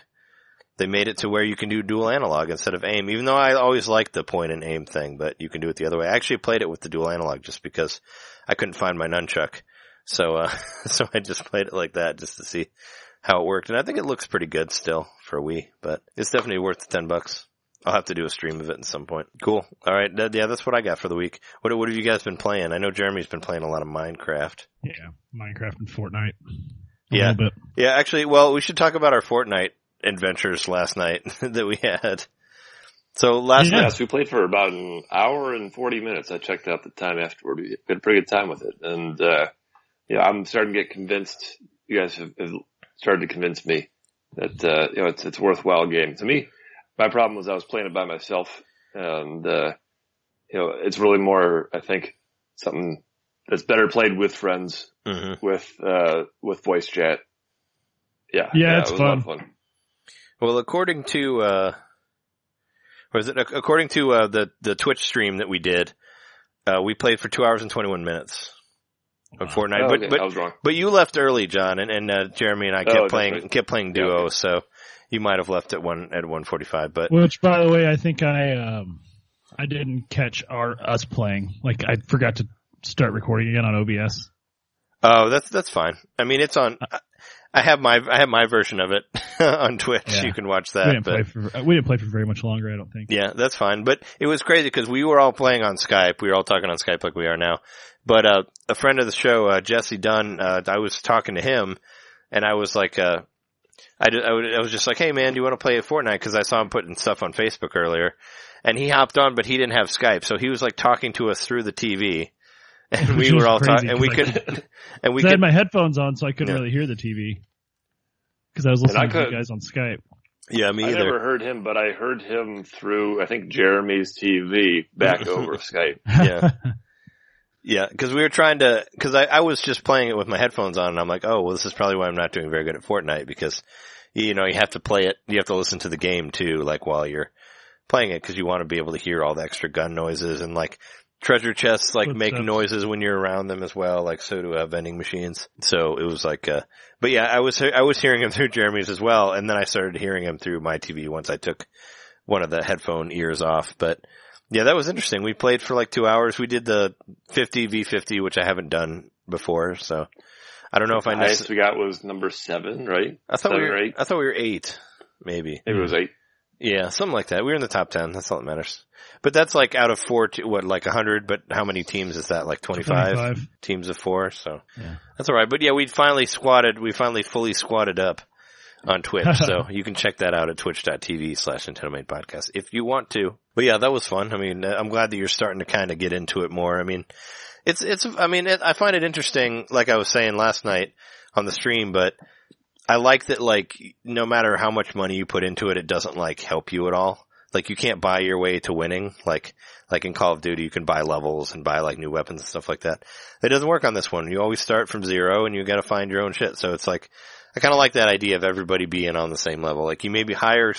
[SPEAKER 1] They made it to where you can do dual analog instead of aim, even though I always liked the point and aim thing, but you can do it the other way. I actually played it with the dual analog just because I couldn't find my nunchuck. So I just played it like that just to see how it worked. And I think it looks pretty good still for Wii, but it's definitely worth the $10. I'll have to do a stream of it at some point. Cool. All right. Yeah, that's what I got for the week. What have you guys been playing? I know Jeremy's been playing a lot of Minecraft.
[SPEAKER 3] Yeah, Minecraft and Fortnite. A
[SPEAKER 1] little
[SPEAKER 3] bit.
[SPEAKER 1] Yeah, actually, well, we should talk about our Fortnite adventures last night that we had. So last night...
[SPEAKER 2] Yes, we played for about an hour and 40 minutes. I checked out the time afterward. We had a pretty good time with it. And, I'm starting to get convinced. You guys have started to convince me that it's a worthwhile game. To me, my problem was I was playing it by myself, and it's really more, I think, something that's better played with friends, with voice chat. Yeah,
[SPEAKER 3] it's
[SPEAKER 2] it was
[SPEAKER 3] fun.
[SPEAKER 2] a lot of fun.
[SPEAKER 1] Well, according to the Twitch stream that we did, we played for 2 hours and 21 minutes on Fortnite.
[SPEAKER 2] Oh, okay. I was wrong.
[SPEAKER 1] But you left early, John, and Jeremy and I kept playing duo,
[SPEAKER 2] okay.
[SPEAKER 1] So you might have left at 1:45. But
[SPEAKER 3] which, by the way, I think I didn't catch us playing. Like, I forgot to start recording again on OBS.
[SPEAKER 1] Oh, that's fine. I mean, it's on. I have my version of it on Twitch. Yeah. You can watch that.
[SPEAKER 3] We didn't play for very much longer, I don't think.
[SPEAKER 1] Yeah, that's fine. But it was crazy because we were all playing on Skype. We were all talking on Skype like we are now. But a friend of the show, Jesse Dunn, I was talking to him, and I was like, I was just like, hey man, do you want to play Fortnite? Because I saw him putting stuff on Facebook earlier, and he hopped on, but he didn't have Skype, so he was like talking to us through the TV. And we were all talking, and we
[SPEAKER 3] I had my headphones on, so I couldn't really hear the TV because I was listening to you guys on Skype.
[SPEAKER 1] Yeah, me either.
[SPEAKER 2] I never heard him, but I heard him through, I think, Jeremy's TV back over Skype.
[SPEAKER 1] Yeah. Yeah, because we were trying to, because I was just playing it with my headphones on, and I'm like, oh, well, this is probably why I'm not doing very good at Fortnite, because, you have to play it, you have to listen to the game too, like while you're playing it, because you want to be able to hear all the extra gun noises, and like, treasure chests make noises when you're around them as well, like so do vending machines. So it was like, but yeah, I was hearing him through Jeremy's as well, and then I started hearing him through my TV once I took one of the headphone ears off. But yeah, that was interesting. We played for like 2 hours. We did the 50v50, which I haven't done before, so I don't know if I
[SPEAKER 2] highest we got was number 7, right?
[SPEAKER 1] I thought we were 8, maybe.
[SPEAKER 2] Maybe it was 8.
[SPEAKER 1] Yeah, something like that. We were in the top 10. That's all that matters. But that's like out of 100, but how many teams is that? Like 25 teams of 4, so yeah. That's alright. But yeah, we finally fully squatted up on Twitch, so you can check that out at twitch.tv/NintenDomain podcast if you want to. But yeah, that was fun. I mean, I'm glad that you're starting to kind of get into it more. I mean, I find it interesting, like I was saying last night on the stream, but I like that, like, no matter how much money you put into it, it doesn't like help you at all. Like, you can't buy your way to winning. Like in Call of Duty, you can buy levels and buy like new weapons and stuff like that. It doesn't work on this one. You always start from 0 and you gotta find your own shit. So it's like, I kinda like that idea of everybody being on the same level. Like, you maybe higher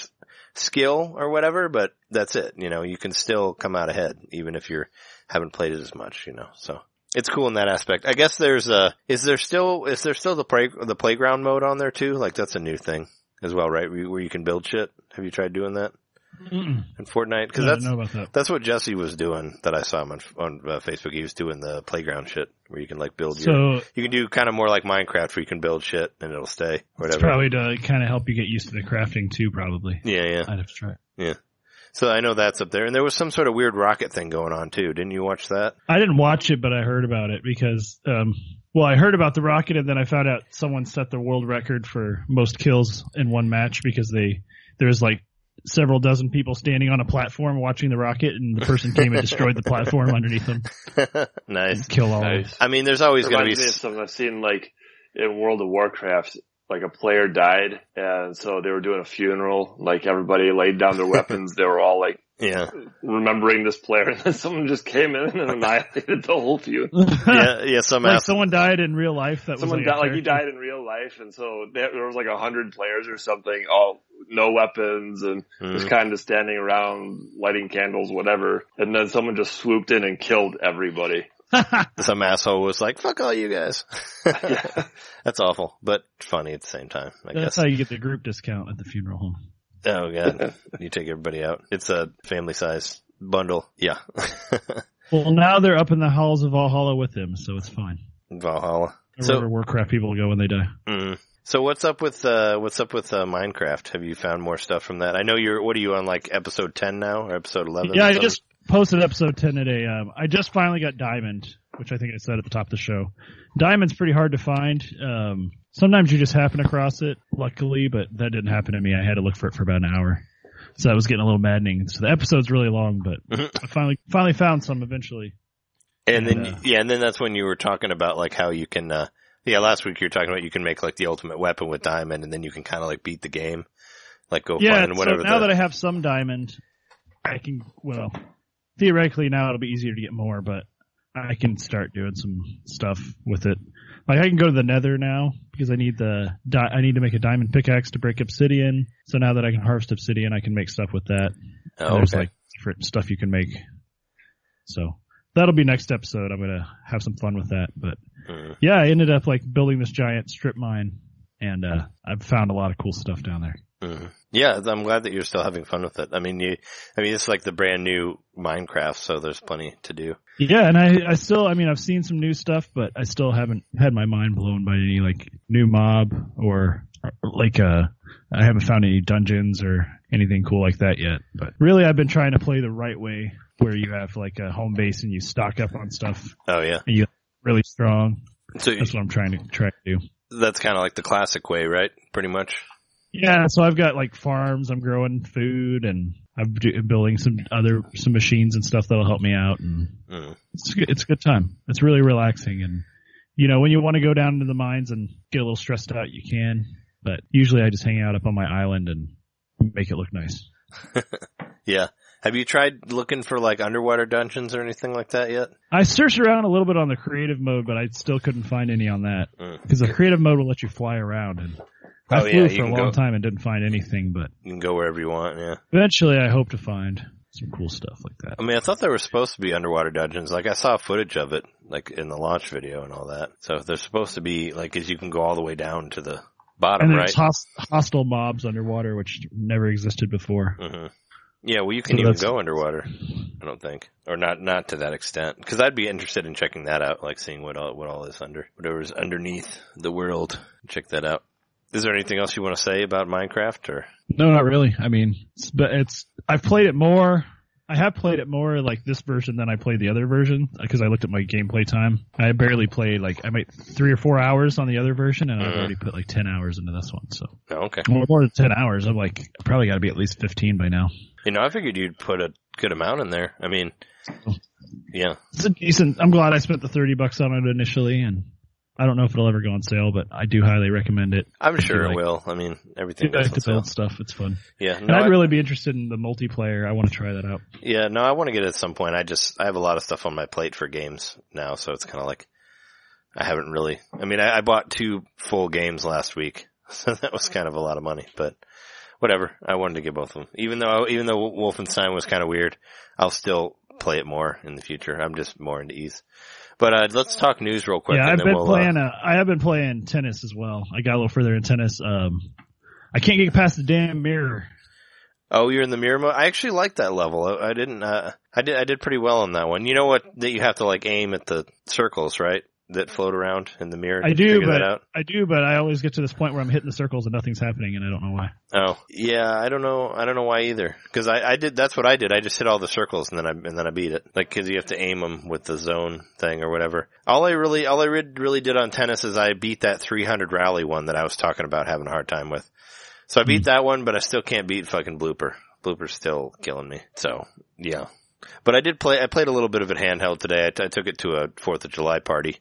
[SPEAKER 1] skill or whatever, but that's it. You can still come out ahead, even if you haven't played it as much, so. It's cool in that aspect. I guess is there still the playground mode on there too? Like, that's a new thing as well, right? Where you can build shit. Have you tried doing that? In Fortnite? Because that's what Jesse was doing that I saw him on Facebook. He was doing the playground shit where you can like build you can do kind of more like Minecraft where you can build shit and it'll stay, or whatever.
[SPEAKER 3] It's probably to kind of help you get used to the crafting too, probably.
[SPEAKER 1] Yeah.
[SPEAKER 3] I'd have to try it.
[SPEAKER 1] Yeah. So I know that's up there. And there was some sort of weird rocket thing going on too. Didn't you watch that? I
[SPEAKER 3] didn't watch it, but I heard about it because, I heard about the rocket and then I found out someone set the world record for most kills in one match because there was like several dozen people standing on a platform watching the rocket, and the person came and destroyed the platform underneath them.
[SPEAKER 1] Nice.
[SPEAKER 3] Kill all of them.
[SPEAKER 1] I mean, there's always going to be
[SPEAKER 2] something I've seen like in World of Warcraft. Like a player died, and so they were doing a funeral. Like everybody laid down their weapons. They were all like, remembering this player, and then someone just came in and annihilated the whole funeral.
[SPEAKER 3] Someone died in real life.
[SPEAKER 2] He died in real life, and so there was like 100 players or something, all no weapons, and just kind of standing around lighting candles, whatever. And then someone just swooped in and killed everybody.
[SPEAKER 1] Some asshole was like, fuck all you guys. That's awful, but funny at the same time, I guess.
[SPEAKER 3] That's how you get the group discount at the funeral home.
[SPEAKER 1] Oh, God. You take everybody out. It's a family size bundle. Yeah.
[SPEAKER 3] Well, now they're up in the halls of Valhalla with him, so it's fine.
[SPEAKER 1] Valhalla.
[SPEAKER 3] Wherever Warcraft people go when they die.
[SPEAKER 1] Mm. So what's up with Minecraft? Have you found more stuff from that? I know what are you on, like episode 10 now or episode 11?
[SPEAKER 3] Yeah, I just posted episode 10 today. I just finally got Diamond, which I think I said at the top of the show. Diamond's pretty hard to find. Sometimes you just happen across it, luckily, but that didn't happen to me. I had to look for it for about an hour. So that was getting a little maddening. So the episode's really long, but I finally found some eventually.
[SPEAKER 1] And then that's when you were talking about like how you can Yeah, last week you were talking about you can make like the ultimate weapon with diamond, and then you can kind of like beat the game, like go find whatever.
[SPEAKER 3] So now that I have some diamond, I can, well, theoretically now it'll be easier to get more, but I can start doing some stuff with it. Like I can go to the Nether now because I need to make a diamond pickaxe to break obsidian. So now that I can harvest obsidian, I can make stuff with that.
[SPEAKER 1] Oh,
[SPEAKER 3] there's
[SPEAKER 1] okay.
[SPEAKER 3] like different stuff you can make. So that'll be next episode. I'm gonna have some fun with that. But yeah, I ended up like building this giant strip mine, and I've found a lot of cool stuff down there.
[SPEAKER 1] Mm-hmm. Yeah, I'm glad that you're still having fun with it. I mean, it's like the brand new Minecraft, so there's plenty to do.
[SPEAKER 3] Yeah, and I still, I mean, I've seen some new stuff, but I still haven't had my mind blown by any like new mob or like I haven't found any dungeons or anything cool like that yet. But really, I've been trying to play the right way, where you have like a home base and you stock up on stuff.
[SPEAKER 1] Oh yeah,
[SPEAKER 3] and you're really strong.
[SPEAKER 1] So
[SPEAKER 3] that's what I'm trying to do.
[SPEAKER 1] That's kind of like the classic way, right? Pretty much.
[SPEAKER 3] Yeah, so I've got like farms, I'm growing food, and I'm building some machines and stuff that'll help me out, and it's a good time. It's really relaxing, and you know, when you want to go down into the mines and get a little stressed out, you can, but usually I just hang out up on my island and make it look nice.
[SPEAKER 1] Yeah. Have you tried looking for like underwater dungeons or anything like that yet?
[SPEAKER 3] I searched around a little bit on the creative mode, but I still couldn't find any on that, because the creative mode will let you fly around, and I flew for a long time and didn't find anything, but
[SPEAKER 1] you can go wherever you want, yeah.
[SPEAKER 3] Eventually I hope to find some cool stuff like that.
[SPEAKER 1] I mean, I thought there were supposed to be underwater dungeons. Like, I saw footage of it, like, in the launch video and all that. So there's supposed to be, like, as you can go all the way down to the bottom,
[SPEAKER 3] and
[SPEAKER 1] right?
[SPEAKER 3] there's hostile mobs underwater, which never existed before.
[SPEAKER 1] Mm-hmm. Yeah, well, you can even go underwater, I don't think. Or not to that extent. Because I'd be interested in checking that out, like, seeing what all is whatever's underneath the world. Check that out. Is there anything else you want to say about Minecraft, or? No,
[SPEAKER 3] not really. I mean, I've played it more. I have played it more like this version than I played the other version, because I looked at my gameplay time. I barely played, like, I made 3 or 4 hours on the other version, and I've already put like 10 hours into this one, so.
[SPEAKER 1] Oh, okay.
[SPEAKER 3] More than 10 hours. I'm like, I probably gotta be at least 15 by now.
[SPEAKER 1] You know, I figured you'd put a good amount in there. I mean, yeah.
[SPEAKER 3] It's a decent, I'm glad I spent the $30 on it initially, and I don't know if it'll ever go on sale, but I do highly recommend it.
[SPEAKER 1] I'm sure it will. I mean, everything
[SPEAKER 3] goes on sale. Build stuff. It's fun.
[SPEAKER 1] Yeah.
[SPEAKER 3] And I'd really be interested in the multiplayer. I want to try that out.
[SPEAKER 1] Yeah, no, I want to get it at some point. I have a lot of stuff on my plate for games now, so it's kind of like, I haven't really, I mean, I bought 2 full games last week, so that was kind of a lot of money, but whatever. I wanted to get both of them. Even though Wolfenstein was kind of weird, I'll still play it more in the future. I'm just more into ease. But let's talk news real quick.
[SPEAKER 3] Yeah, I have been playing tennis as well. I got a little further in tennis. I can't get past the damn mirror.
[SPEAKER 1] Oh, you're in the mirror mode? I actually like that level. I did pretty well on that one. You know what? That you have to like aim at the circles, right? That float around in the mirror.
[SPEAKER 3] I do, but I always get to this point where I'm hitting the circles and nothing's happening, and I don't know why.
[SPEAKER 1] Oh, yeah, I don't know why either. Because I did. That's what I did. I just hit all the circles and then I beat it. Like, because you have to aim them with the zone thing or whatever. All I really did on tennis is I beat that 300 rally one that I was talking about having a hard time with. So I beat that one, but I still can't beat fucking Blooper. Blooper's still killing me. So yeah. But I played a little bit of it handheld today. I took it to a 4th of July party.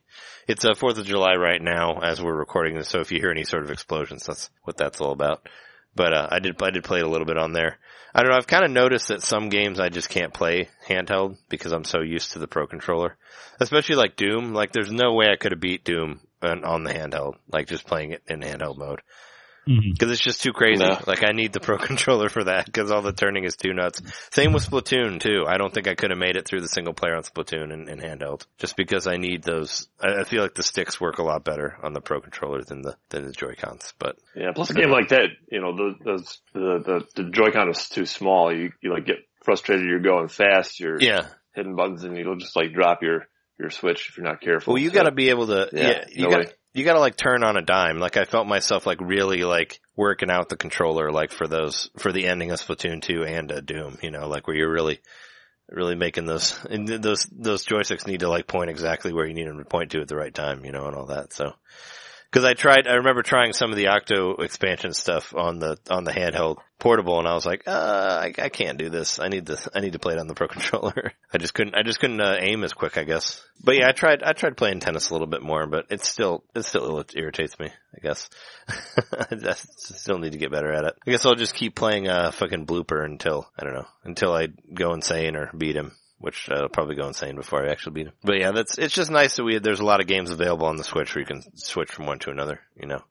[SPEAKER 1] It's a 4th of July right now as we're recording this, so if you hear any sort of explosions, that's what that's all about. But, I did play it a little bit on there. I don't know, I've kind of noticed that some games I just can't play handheld because I'm so used to the Pro Controller. Especially like Doom. Like, there's no way I could have beat Doom on the handheld, like just playing it in handheld mode. Because it's just too crazy. No. Like, I need the Pro Controller for that, because all the turning is too nuts. Same with Splatoon, too. I don't think I could have made it through the single player on Splatoon in handheld. Just because I need those. I feel like the sticks work a lot better on the Pro Controller than the Joy-Cons. But
[SPEAKER 2] yeah, plus a game like that, you know, the Joy-Con is too small. You like get frustrated, you're going fast, you're hitting buttons, and you'll just like drop your Switch if you're not careful.
[SPEAKER 1] Well, you gotta be able to, you gotta like turn on a dime. Like, I felt myself like really like working out the controller, like for the ending of Splatoon 2 and Doom, you know, like where you're really making those joysticks need to like point exactly where you need them to point to at the right time, you know, and all that. So Cause I remember trying some of the Octo expansion stuff on the handheld portable, and I was like, I can't do this. I need to play it on the Pro Controller. I just couldn't aim as quick, I guess. But yeah, I tried playing tennis a little bit more, but it still irritates me, I guess. I still need to get better at it. I guess I'll just keep playing, fucking Blooper until I go insane or beat him. Which I'll probably go insane before I actually beat him. But yeah, it's just nice that there's a lot of games available on the Switch where you can switch from one to another,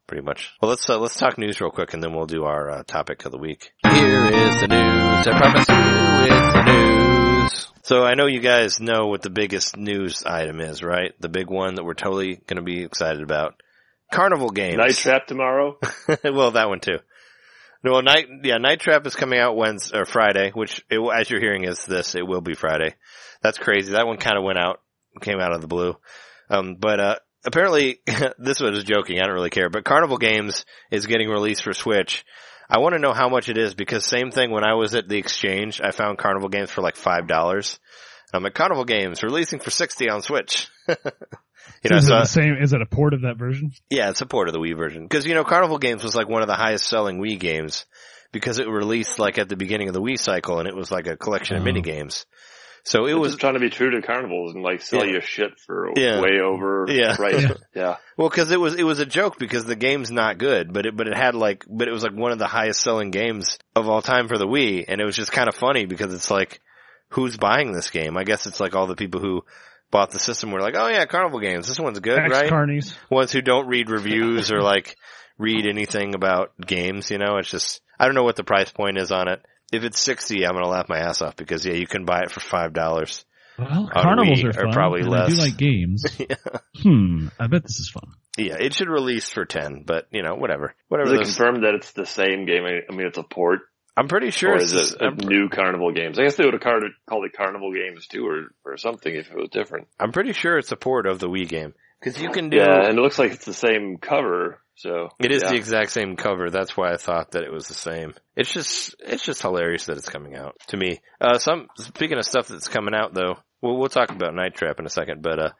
[SPEAKER 1] pretty much. Well, let's talk news real quick and then we'll do our topic of the week. Here is the news. I promise you it's the news. So I know you guys know what the biggest news item is, right? The big one that we're totally going to be excited about. Carnival games.
[SPEAKER 2] Night Trap tomorrow?
[SPEAKER 1] Well, that one too. No, Night Trap is coming out Wednesday or Friday, which as you're hearing it will be Friday. That's crazy. That one kind of came out of the blue. But apparently this was joking. I don't really care, but Carnival Games is getting released for Switch. I want to know how much it is because same thing when I was at the exchange, I found Carnival Games for like $5. I'm like, Carnival Games releasing for $60 on Switch.
[SPEAKER 3] Is it the same? Is it a port of that version?
[SPEAKER 1] Yeah, it's a port of the Wii version. Because, Carnival Games was like one of the highest selling Wii games because it released like at the beginning of the Wii cycle and it was like a collection of mini games. So it was
[SPEAKER 2] just trying to be true to Carnivals and like sell you shit for way over price. Yeah.
[SPEAKER 1] Well, because it was a joke because the game's not good, but it was like one of the highest selling games of all time for the Wii, and it was just kind of funny because it's like, who's buying this game? I guess it's like all the people who bought the system were like, oh yeah, Carnival Games, this one's good, right?
[SPEAKER 3] Carnies.
[SPEAKER 1] Ones who don't read reviews or like read anything about games, it's just, I don't know what the price point is on it. If it's $60, I'm gonna laugh my ass off because you can buy it for $5.
[SPEAKER 3] Well, Carnivals are fun.
[SPEAKER 1] Or probably less.
[SPEAKER 3] I do like games. I bet this is fun.
[SPEAKER 1] Yeah, it should release for $10, but whatever.
[SPEAKER 2] Is it confirmed that it's the same game? I mean, it's a port.
[SPEAKER 1] I'm pretty sure
[SPEAKER 2] or is it new Carnival Games? I guess they would have called it Carnival Games too, or something if it was different.
[SPEAKER 1] I'm pretty sure it's a port of the Wii game because you can do.
[SPEAKER 2] Yeah, and it looks like it's the same cover. So
[SPEAKER 1] it is the exact same cover. That's why I thought that it was the same. It's just hilarious that it's coming out to me. Speaking of stuff that's coming out though, we'll talk about Night Trap in a second. But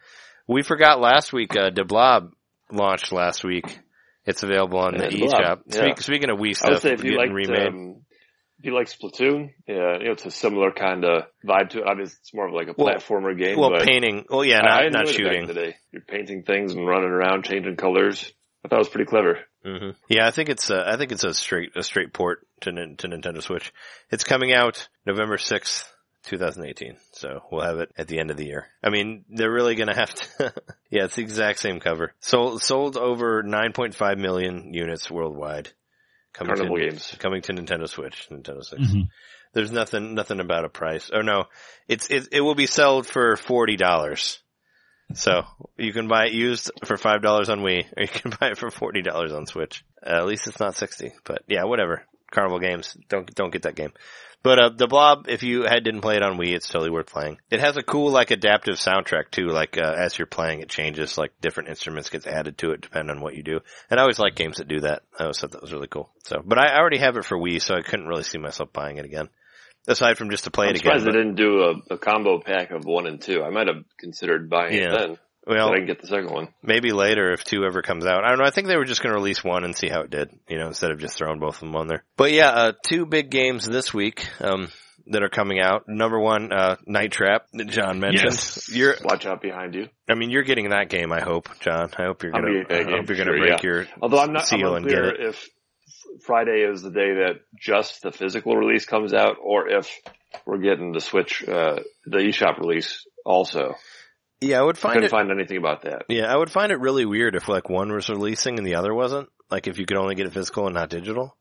[SPEAKER 1] we forgot last week. De Blob launched last week. It's available on the eShop. Yeah. Speaking of Wii stuff,
[SPEAKER 2] I would say if you remade. If you like Splatoon, it's a similar kind of vibe to it. Obviously, it's more of like a platformer game.
[SPEAKER 1] Well, painting. Well, yeah, not shooting.
[SPEAKER 2] Today. You're painting things and running around, changing colors. I thought it was pretty clever.
[SPEAKER 1] Mm-hmm. Yeah, I think it's a straight port to Nintendo Switch. It's coming out November 6th, 2018. So we'll have it at the end of the year. I mean, they're really gonna have to. Yeah, it's the exact same cover. Sold over 9.5 million units worldwide. Coming to Nintendo Switch, Nintendo 6. Mm-hmm. There's nothing about a price. Oh no, it will be sold for $40. So you can buy it used for $5 on Wii, or you can buy it for $40 on Switch. At least it's not $60. But yeah, whatever. Carnival Games, don't get that game. But the Blob, if you didn't play it on Wii, it's totally worth playing. It has a cool like adaptive soundtrack too. Like as you're playing, it changes. Like different instruments gets added to it depending on what you do. And I always like games that do that. I always thought that was really cool. So, but I already have it for Wii, so I couldn't really see myself buying it again. Aside from just to play it again.
[SPEAKER 2] I'm surprised they didn't do a combo pack of 1 and 2. I might have considered buying it then. Well, so I can get the second one.
[SPEAKER 1] Maybe later if 2 ever comes out. I don't know. I think they were just going to release 1 and see how it did, instead of just throwing both of them on there. But yeah, 2 big games this week, that are coming out. Number 1, Night Trap that John mentioned.
[SPEAKER 2] Yes. Watch out behind you.
[SPEAKER 1] I mean, you're getting that game, I hope, John. I hope you're going to break your
[SPEAKER 2] Although I'm not
[SPEAKER 1] seal and get it.
[SPEAKER 2] If Friday is the day that just the physical release comes out, or if we're getting the Switch, the eShop release also.
[SPEAKER 1] Yeah, I
[SPEAKER 2] couldn't find anything about that.
[SPEAKER 1] Yeah, I would find it really weird if like one was releasing and the other wasn't. Like if you could only get it physical and not digital.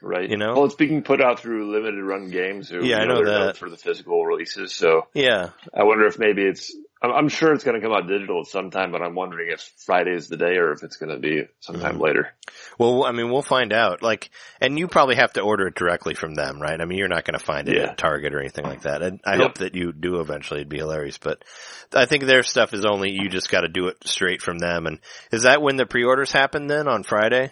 [SPEAKER 2] Right. Well, it's being put out through limited run games who
[SPEAKER 1] I know that
[SPEAKER 2] for the physical releases. So
[SPEAKER 1] yeah,
[SPEAKER 2] I wonder if maybe I'm sure it's going to come out digital at some time, but I'm wondering if Friday is the day or if it's going to be sometime later.
[SPEAKER 1] Well, I mean, we'll find out. Like, and you probably have to order it directly from them, right? I mean, you're not going to find it at Target or anything like that. And I hope that you do eventually. It'd be hilarious. But I think their stuff is only, you just got to do it straight from them. And is that when the pre-orders happen then on Friday?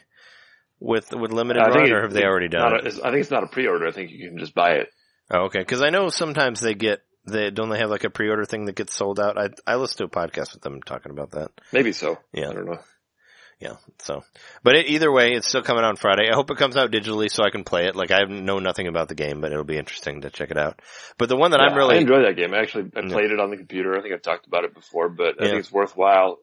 [SPEAKER 1] With limited run, or have they already done it?
[SPEAKER 2] I think it's not a pre-order. I think you can just buy it.
[SPEAKER 1] Oh, okay. Because I know sometimes don't they have like a pre-order thing that gets sold out? I listened to a podcast with them talking about that.
[SPEAKER 2] Maybe so.
[SPEAKER 1] Yeah.
[SPEAKER 2] I don't know.
[SPEAKER 1] Yeah. So, but either way, it's still coming out on Friday. I hope it comes out digitally so I can play it. Like, I know nothing about the game, but it'll be interesting to check it out. But the one that I'm really...
[SPEAKER 2] I enjoy that game. I played it on the computer. I think I've talked about it before, but I think it's worthwhile.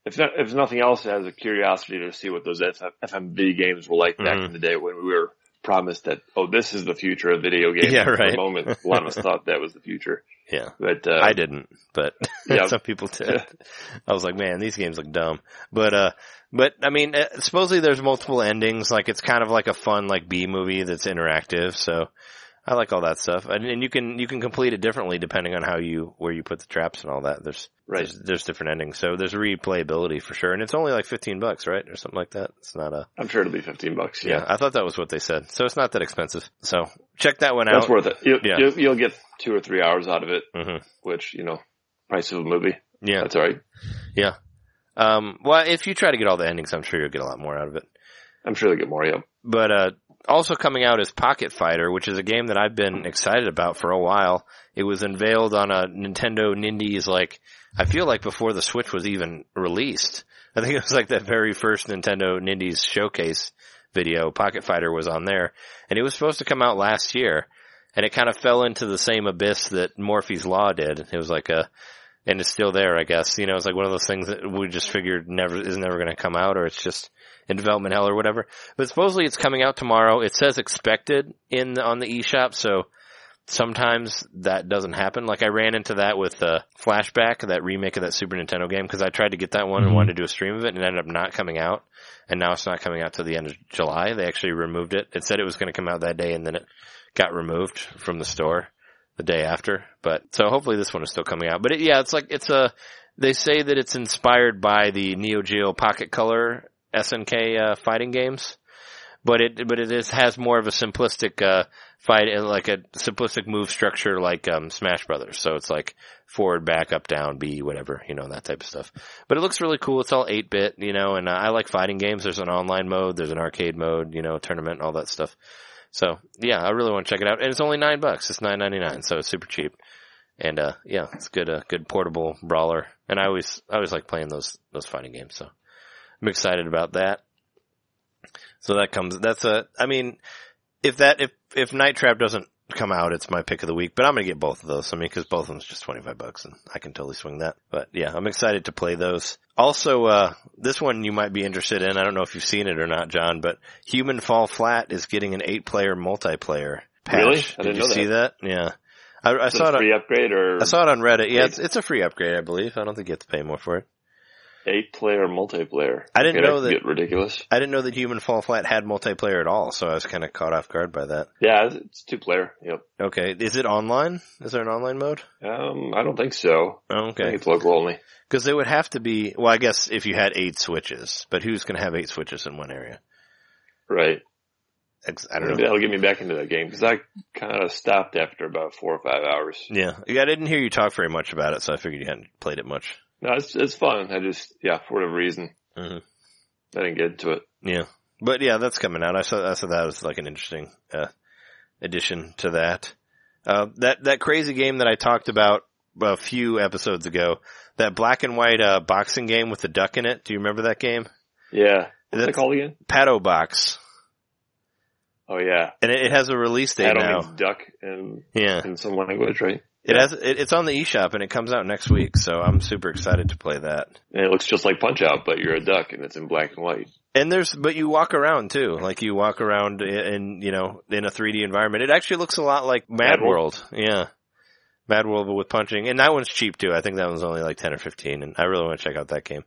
[SPEAKER 2] If nothing else, it has a curiosity to see what those FMV games were like back in the day when we were promised that, this is the future of video games.
[SPEAKER 1] Yeah, right.
[SPEAKER 2] For a moment, a lot of us thought that was the future.
[SPEAKER 1] Yeah.
[SPEAKER 2] But,
[SPEAKER 1] I didn't, but some people did. I was like, man, these games look dumb. But I mean, supposedly there's multiple endings. Like, it's kind of like a fun, like, B movie that's interactive. So I like all that stuff. And you can complete it differently depending on where you put the traps and all that. There's different endings. So there's replayability for sure. And it's only like $15, right? Or something like that. It's not
[SPEAKER 2] I'm sure it'll be $15. Yeah.
[SPEAKER 1] I thought that was what they said. So it's not that expensive. So check that one out.
[SPEAKER 2] That's worth it. You'll get 2 or 3 hours out of it, which, price of a movie.
[SPEAKER 1] Yeah.
[SPEAKER 2] That's all right.
[SPEAKER 1] Yeah. Well, if you try to get all the endings, I'm sure you'll get a lot more out of it.
[SPEAKER 2] I'm sure they'll get more, yeah.
[SPEAKER 1] But, also coming out is Pocket Fighter, which is a game that I've been excited about for a while. It was unveiled on a Nintendo Nindies, I feel like before the Switch was even released. I think it was like that very first Nintendo Nindies showcase video. Pocket Fighter was on there. And it was supposed to come out last year. And it kind of fell into the same abyss that Morphe's Law did. It was like and it's still there, I guess. It's like one of those things that we just figured is never going to come out, or it's just in development hell or whatever. But supposedly it's coming out tomorrow. It says expected on the eShop, so sometimes that doesn't happen. Like, I ran into that with Flashback, that remake of that Super Nintendo game, because I tried to get that one and wanted to do a stream of it, and it ended up not coming out. And now it's not coming out till the end of July. They actually removed it. It said it was going to come out that day, and then it got removed from the store the day after. But so hopefully this one is still coming out. But they say that it's inspired by the Neo Geo Pocket Color SNK fighting games, but it has more of a simplistic fight, like a simplistic move structure, like Smash Brothers. So it's like forward, back, up, down, B, whatever, that type of stuff. But it looks really cool. It's all 8-bit, and I like fighting games. There's an online mode, there's an arcade mode, tournament, all that stuff. So yeah, I really want to check it out. And it's only $9. It's $9.99, so it's super cheap. And it's good, good portable brawler. And I always like playing those fighting games. So I'm excited about that. So if Night Trap doesn't come out, it's my pick of the week, but I'm going to get both of those. Because both of them is just $25 and I can totally swing that. But yeah, I'm excited to play those. Also, this one you might be interested in. I don't know if you've seen it or not, John, but Human Fall Flat is getting an 8-player multiplayer patch.
[SPEAKER 2] Really? I didn't
[SPEAKER 1] Did you see that? Yeah. I saw it.
[SPEAKER 2] Free upgrade or?
[SPEAKER 1] I saw it on Reddit. Yeah, it's a free upgrade, I believe. I don't think you have to pay more for it.
[SPEAKER 2] 8-player multiplayer.
[SPEAKER 1] I didn't know that.
[SPEAKER 2] Get ridiculous.
[SPEAKER 1] I didn't know that Human Fall Flat had multiplayer at all, so I was kind of caught off guard by that.
[SPEAKER 2] Yeah, it's 2-player. Yep.
[SPEAKER 1] Okay. Is it online? Is there an online mode?
[SPEAKER 2] I don't think so.
[SPEAKER 1] Oh, okay.
[SPEAKER 2] I think it's local only.
[SPEAKER 1] Because they would have to be, well, I guess if you had 8 switches, but who's going to have 8 switches in one area?
[SPEAKER 2] Right.
[SPEAKER 1] I don't know.
[SPEAKER 2] That'll get me back into that game because I kind of stopped after about 4 or 5 hours.
[SPEAKER 1] Yeah. I didn't hear you talk very much about it, so I figured you hadn't played it much.
[SPEAKER 2] No, it's fun. I just, for whatever reason, I didn't get into it.
[SPEAKER 1] Yeah. But yeah, that's coming out. I saw that was like an interesting, addition to that. That crazy game that I talked about a few episodes ago, that black and white, boxing game with the duck in it. Do you remember that game?
[SPEAKER 2] Yeah. What's it called again?
[SPEAKER 1] Patou Box.
[SPEAKER 2] Oh yeah.
[SPEAKER 1] And it has a release date now.
[SPEAKER 2] Means duck in some language, right?
[SPEAKER 1] It's on the eShop and it comes out next week, so I'm super excited to play that.
[SPEAKER 2] And it looks just like Punch Out, but you're a duck and it's in black and white.
[SPEAKER 1] And but you walk around too, like you walk around in a 3D environment. It actually looks a lot like Mad World. Yeah. Mad World, but with punching. And that one's cheap too. I think that one's only like 10 or 15 and I really want to check out that game.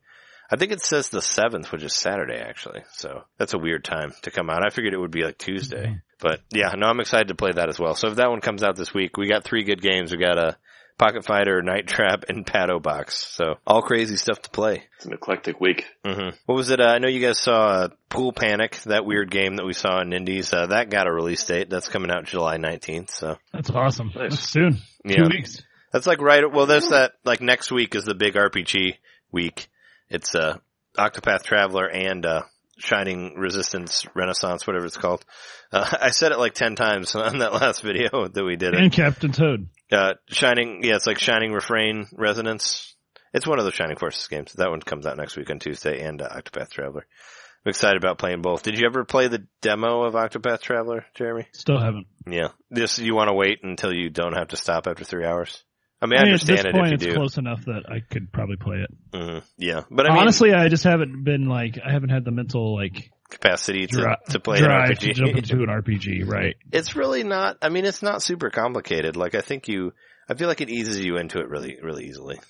[SPEAKER 1] I think it says the 7th, which is Saturday actually. So that's a weird time to come out. I figured it would be like Tuesday. But yeah, no, I'm excited to play that as well. So if that one comes out this week, we got 3 good games. We got a Pocket Fighter, Night Trap, and Patou Box. So all crazy stuff to play.
[SPEAKER 2] It's an eclectic week.
[SPEAKER 1] Mm-hmm. What was it? I know you guys saw Pool Panic, that weird game that we saw in Indies. That got a release date. That's coming out July 19th. So
[SPEAKER 3] that's awesome.
[SPEAKER 2] Nice.
[SPEAKER 3] That's soon.
[SPEAKER 1] Yeah.
[SPEAKER 3] 2 weeks.
[SPEAKER 1] That's like there's that, like next week is the big RPG week. It's Octopath Traveler and Shining Resistance Renaissance, whatever it's called. I said it like 10 times on that last video that we did.
[SPEAKER 3] And Captain Toad.
[SPEAKER 1] Shining, it's like Shining Refrain Resonance It's one of those Shining Forces games. That one comes out next week on Tuesday, and Octopath Traveler. I'm excited about playing both. Did you ever play the demo of Octopath Traveler, Jeremy?
[SPEAKER 3] Still haven't.
[SPEAKER 1] Yeah. You want to wait until you don't have to stop after 3 hours? I mean, I understand
[SPEAKER 3] at this point,
[SPEAKER 1] it if you do.
[SPEAKER 3] It's close enough that I could probably play it.
[SPEAKER 1] Mm-hmm. Yeah. But I mean,
[SPEAKER 3] honestly, I just haven't been I haven't had the mental,
[SPEAKER 1] capacity to play an
[SPEAKER 3] drive
[SPEAKER 1] RPG.
[SPEAKER 3] to jump into an RPG, right.
[SPEAKER 1] It's really not, it's not super complicated. I feel like it eases you into it really, really easily.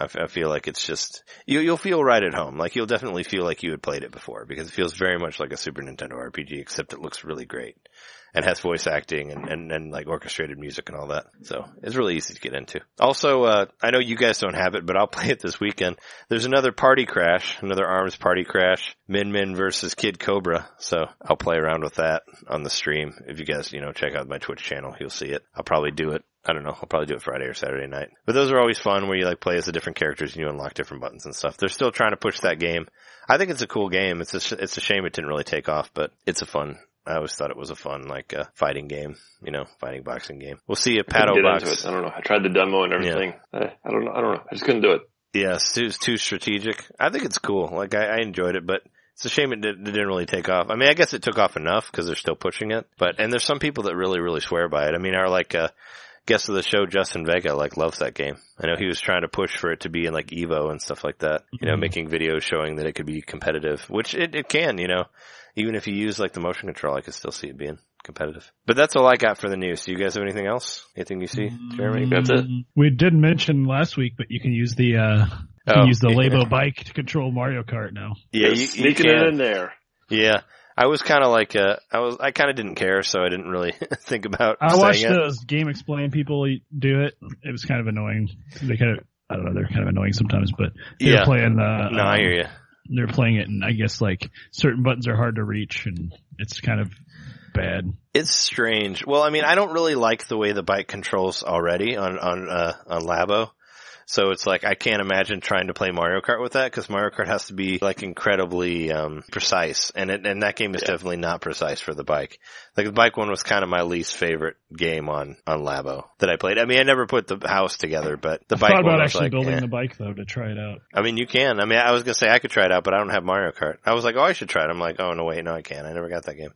[SPEAKER 1] I feel like it's just, you'll feel right at home. You'll definitely feel like you had played it before because it feels very much like a Super Nintendo RPG, except it looks really great and has voice acting and orchestrated music and all that. So it's really easy to get into. Also, I know you guys don't have it, but I'll play it this weekend. There's another party crash, another ARMS party crash, Min Min versus Kid Cobra. So I'll play around with that on the stream. If you guys, check out my Twitch channel, you'll see it. I'll probably do it. I don't know. I'll probably do it Friday or Saturday night. But those are always fun where you play as the different characters and you unlock different buttons and stuff. They're still trying to push that game. I think it's a cool game. It's a shame it didn't really take off, but it's I always thought it was a fun, fighting game, fighting boxing game. We'll see at Patou Box.
[SPEAKER 2] I don't know. I tried the demo and everything. Yeah. I don't know. I just couldn't do it.
[SPEAKER 1] Yeah, it was too strategic. I think it's cool. I enjoyed it, but it's a shame it didn't really take off. I guess it took off enough because they're still pushing it. And there's some people that really, really swear by it. Our guest of the show, Justin Vega, loves that game. I know he was trying to push for it to be in Evo and stuff like that. Making videos showing that it could be competitive, which it can, Even if you use the motion control, I could still see it being competitive. But that's all I got for the news. Do you guys have anything else? Anything you see, Jeremy? That's it.
[SPEAKER 3] We did mention last week, but you can use the Labo bike to control Mario Kart now.
[SPEAKER 2] Yeah, you sneaking it in there.
[SPEAKER 1] Yeah. I was kind of I kind of didn't care, so I didn't really think about
[SPEAKER 3] I watched those Game Explain people do it. It was kind of annoying. They're kind of annoying sometimes, but they're playing
[SPEAKER 1] no, I hear you.
[SPEAKER 3] They're playing it, and I guess certain buttons are hard to reach, and it's kind of bad.
[SPEAKER 1] It's strange. Well, I don't really like the way the bike controls already on Labo. So it's I can't imagine trying to play Mario Kart with that because Mario Kart has to be incredibly precise, and that game is definitely not precise for the bike. The bike one was kind of my least favorite game on Labo that I played. I never put the house together, but the bike one was
[SPEAKER 3] I thought about actually building the bike though to try it out.
[SPEAKER 1] You can. I was gonna say I could try it out, but I don't have Mario Kart. I was I should try it. I'm oh no wait, no I can't. I never got that game.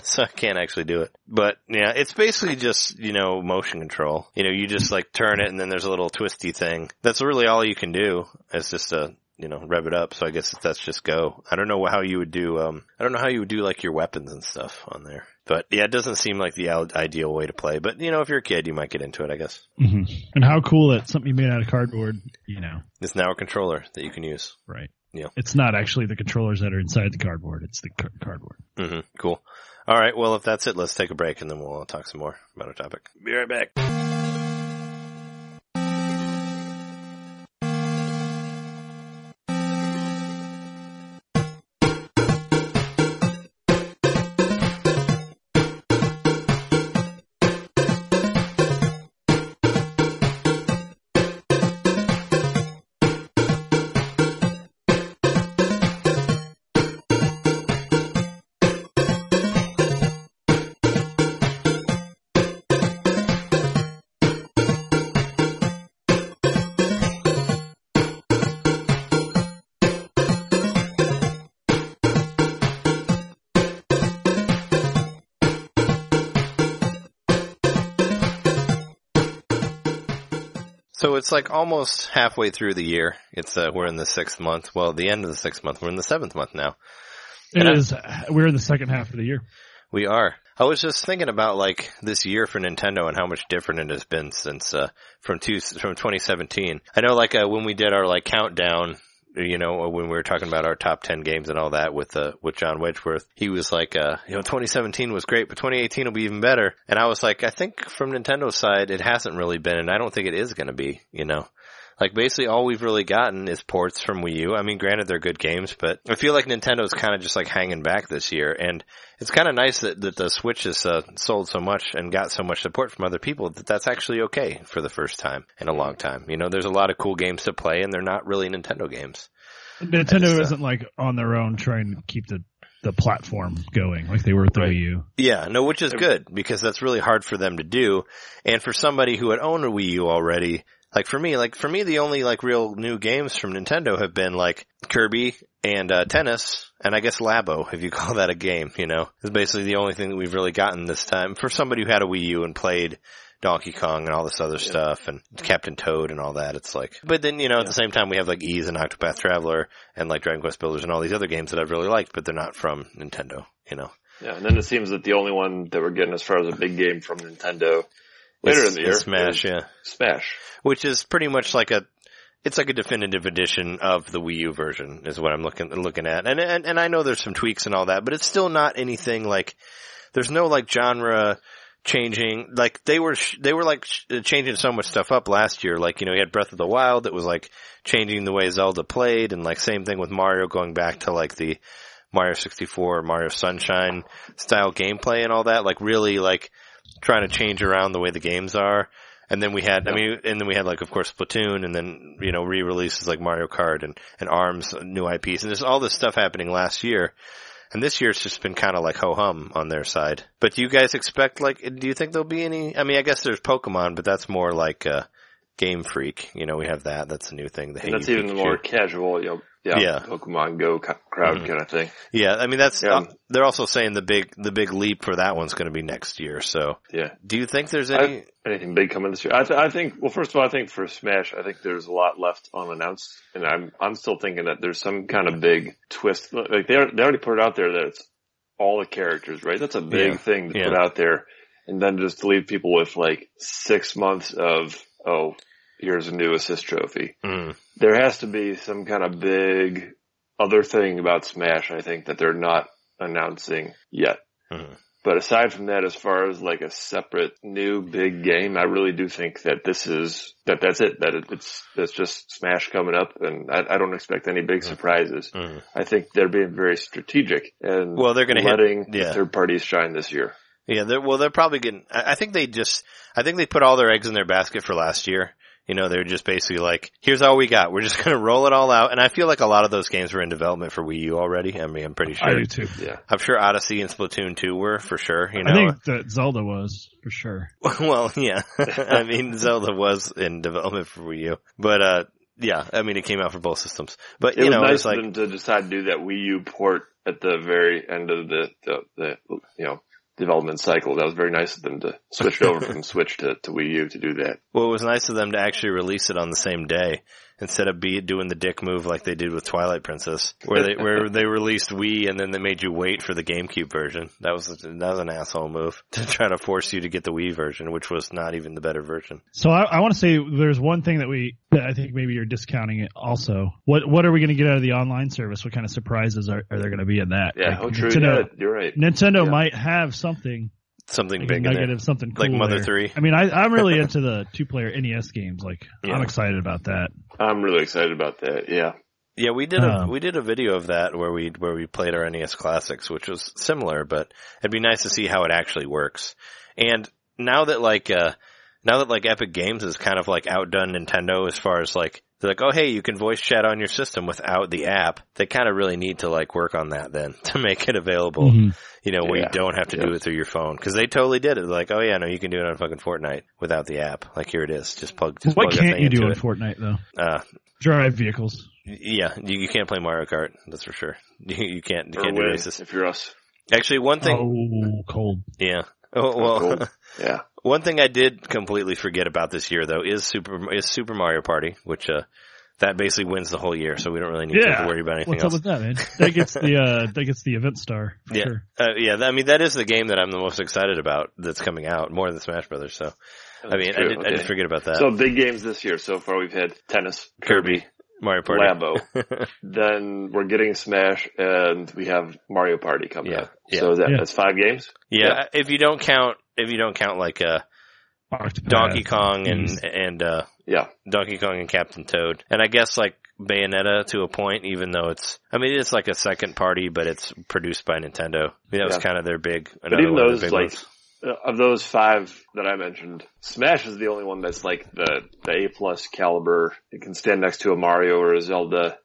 [SPEAKER 1] So I can't actually do it. But yeah, it's basically just, motion control. You just turn it and then there's a little twisty thing. That's really all you can do. It's just rev it up. So I guess that's just go. I don't know how you would do, your weapons and stuff on there. But yeah, it doesn't seem like the ideal way to play. But if you're a kid, you might get into it, I guess.
[SPEAKER 3] Mm-hmm. And how cool that something you made out of cardboard,
[SPEAKER 1] It's now a controller that you can use.
[SPEAKER 3] Right.
[SPEAKER 1] Yeah.
[SPEAKER 3] It's not actually the controllers that are inside the cardboard. It's the cardboard.
[SPEAKER 1] Mm-hmm. Cool. All right. Well, if that's it, let's take a break and then we'll talk some more about our topic. Be right back. So it's almost halfway through the year. We're in the 6th month. Well, the end of the 6th month. We're in the 7th month now.
[SPEAKER 3] We're in the second half of the year.
[SPEAKER 1] We are. I was just thinking about this year for Nintendo and how much different it has been since from 2017. I know when we did our countdown, when we were talking about our top 10 games and all that with John Wedgeworth, he was 2017 was great, but 2018 will be even better. And I was I think from Nintendo's side, it hasn't really been, and I don't think it is going to be, basically all we've really gotten is ports from Wii U. Granted they're good games, but I feel like Nintendo's kind of just hanging back this year. And it's kind of nice that the Switch has sold so much and got so much support from other people that's actually okay for the first time in a long time. There's a lot of cool games to play and they're not really Nintendo games.
[SPEAKER 3] Nintendo isn't on their own trying to keep the platform going like they were with the Wii U.
[SPEAKER 1] Yeah, no, which is good because that's really hard for them to do. And for somebody who had owned a Wii U already, Like for me, the only like real new games from Nintendo have been like Kirby and Tennis, and I guess Labo, if you call that a game, you know. It's basically the only thing that we've really gotten this time. For somebody who had a Wii U and played Donkey Kong and all this other stuff, and Captain Toad and all that, it's like... But then, you know, at the same time, we have like Ys and Octopath Traveler and like Dragon Quest Builders and all these other games that I've really liked, but they're not from Nintendo, you know.
[SPEAKER 2] Yeah, and then it seems that the only one that we're getting as far as a big game from Nintendo later in the year
[SPEAKER 1] Smash,
[SPEAKER 2] Smash.
[SPEAKER 1] Which is pretty much like it's like a definitive edition of the Wii U version is what I'm looking at. And I know there's some tweaks and all that, but it's still not anything like, there's no like genre changing. Like they were like changing so much stuff up last year. Like, you know, you had Breath of the Wild that was like changing the way Zelda played, and like same thing with Mario, going back to like the Mario 64, Mario Sunshine style gameplay and all that. Like really like trying to change around the way the games are. And then we had, like, of course, Splatoon, and then, you know, re-releases like Mario Kart and ARMS, new IPs, and there's all this stuff happening last year. And this year it's just been kind of like ho-hum on their side. But do you guys expect, like, do you think there'll be any, I mean, I guess there's Pokemon, but that's more like, Game Freak. You know, we have that. That's a new thing.
[SPEAKER 2] And that's even the more casual, you know, Pokemon Go crowd kind of thing.
[SPEAKER 1] Yeah, I mean that's they're also saying the big leap for that one's going to be next year. So do you think there's
[SPEAKER 2] anything big coming this year? I think, well, first of all, I think for Smash, I think there's a lot left unannounced, and I'm still thinking that there's some kind of big twist. Like they already put it out there that it's all the characters, right? That's a big thing to put out there, and then just to leave people with like 6 months of here's a new assist trophy. There has to be some kind of big other thing about Smash, I think, that they're not announcing yet. But aside from that, as far as like a separate new big game, I really do think that that's it. It's just Smash coming up, and I don't expect any big surprises. I think they're being very strategic and
[SPEAKER 1] they're going to
[SPEAKER 2] letting third parties shine this year.
[SPEAKER 1] Yeah, they're probably getting, I think they put all their eggs in their basket for last year. You know, they're just basically like, here's all we got. We're just going to roll it all out. And I feel like a lot of those games were in development for Wii U already. I mean, I'm pretty sure.
[SPEAKER 3] I do too.
[SPEAKER 2] Yeah.
[SPEAKER 1] I'm sure Odyssey and Splatoon 2 were, for sure. You know?
[SPEAKER 3] I think that Zelda was, for sure.
[SPEAKER 1] Well, yeah. I mean, Zelda was in development for Wii U. But, yeah, I mean, it came out for both systems. But,
[SPEAKER 2] it was nice of them to decide to do that Wii U port at the very end of the you know, development cycle. That was very nice of them to switch over from Switch to Wii U to do that.
[SPEAKER 1] Well, it was nice of them to actually release it on the same day instead of doing the dick move like they did with Twilight Princess, where they released Wii and then they made you wait for the GameCube version. That was an asshole move to try to force you to get the Wii version, which was not even the better version.
[SPEAKER 3] So I want to say there's one thing that I think maybe you're discounting it also. What are we going to get out of the online service? What kind of surprises are there going to be in that?
[SPEAKER 2] Yeah,
[SPEAKER 3] like,
[SPEAKER 2] true. You're right.
[SPEAKER 3] Nintendo might have something
[SPEAKER 1] big in there.
[SPEAKER 3] Something cool
[SPEAKER 1] like Mother
[SPEAKER 3] there.
[SPEAKER 1] 3.
[SPEAKER 3] I mean, I'm really into the 2-player NES games. Like, I'm excited about that.
[SPEAKER 2] I'm really excited about that. Yeah.
[SPEAKER 1] Yeah, we did a video of that where we played our NES Classics, which was similar, but it'd be nice to see how it actually works. And now that Epic Games has kind of like outdone Nintendo as far as like, they're like, oh hey, you can voice chat on your system without the app. They kind of really need to like work on that then to make it available, you know, where you don't have to do it through your phone. Cause they totally did it. Like, oh yeah, no, you can do it on fucking Fortnite without the app. Like here it is. Just plug
[SPEAKER 3] what can't you do in
[SPEAKER 1] it.
[SPEAKER 3] Fortnite though? Drive vehicles.
[SPEAKER 1] Yeah, you can't play Mario Kart. That's for sure. You can't do races.
[SPEAKER 2] If you're us.
[SPEAKER 1] Actually, one thing.
[SPEAKER 3] Oh, cold.
[SPEAKER 1] Yeah. Oh, well.
[SPEAKER 2] Cold. Yeah.
[SPEAKER 1] One thing I did completely forget about this year, though, is Super Mario Party, which that basically wins the whole year, so we don't really need to worry about anything else.
[SPEAKER 3] What's up with that, man? That gets the event star. For sure.
[SPEAKER 1] I mean, that is the game that I'm the most excited about that's coming out, more than Smash Brothers. So, I mean, I did forget about that.
[SPEAKER 2] So big games this year. So far, we've had Tennis, Kirby,
[SPEAKER 1] Mario Party,
[SPEAKER 2] Labo. Then we're getting Smash, and we have Mario Party coming out.
[SPEAKER 1] Yeah.
[SPEAKER 2] So that's 5 games.
[SPEAKER 1] Yeah, if you don't count like Donkey Kong and Donkey Kong and Captain Toad, and I guess like Bayonetta to a point, even though it's like a second party, but it's produced by Nintendo. I mean, that was kind of their big.
[SPEAKER 2] But even those ones. Of those 5 that I mentioned, Smash is the only one that's like the A+ caliber. It can stand next to a Mario or a Zelda.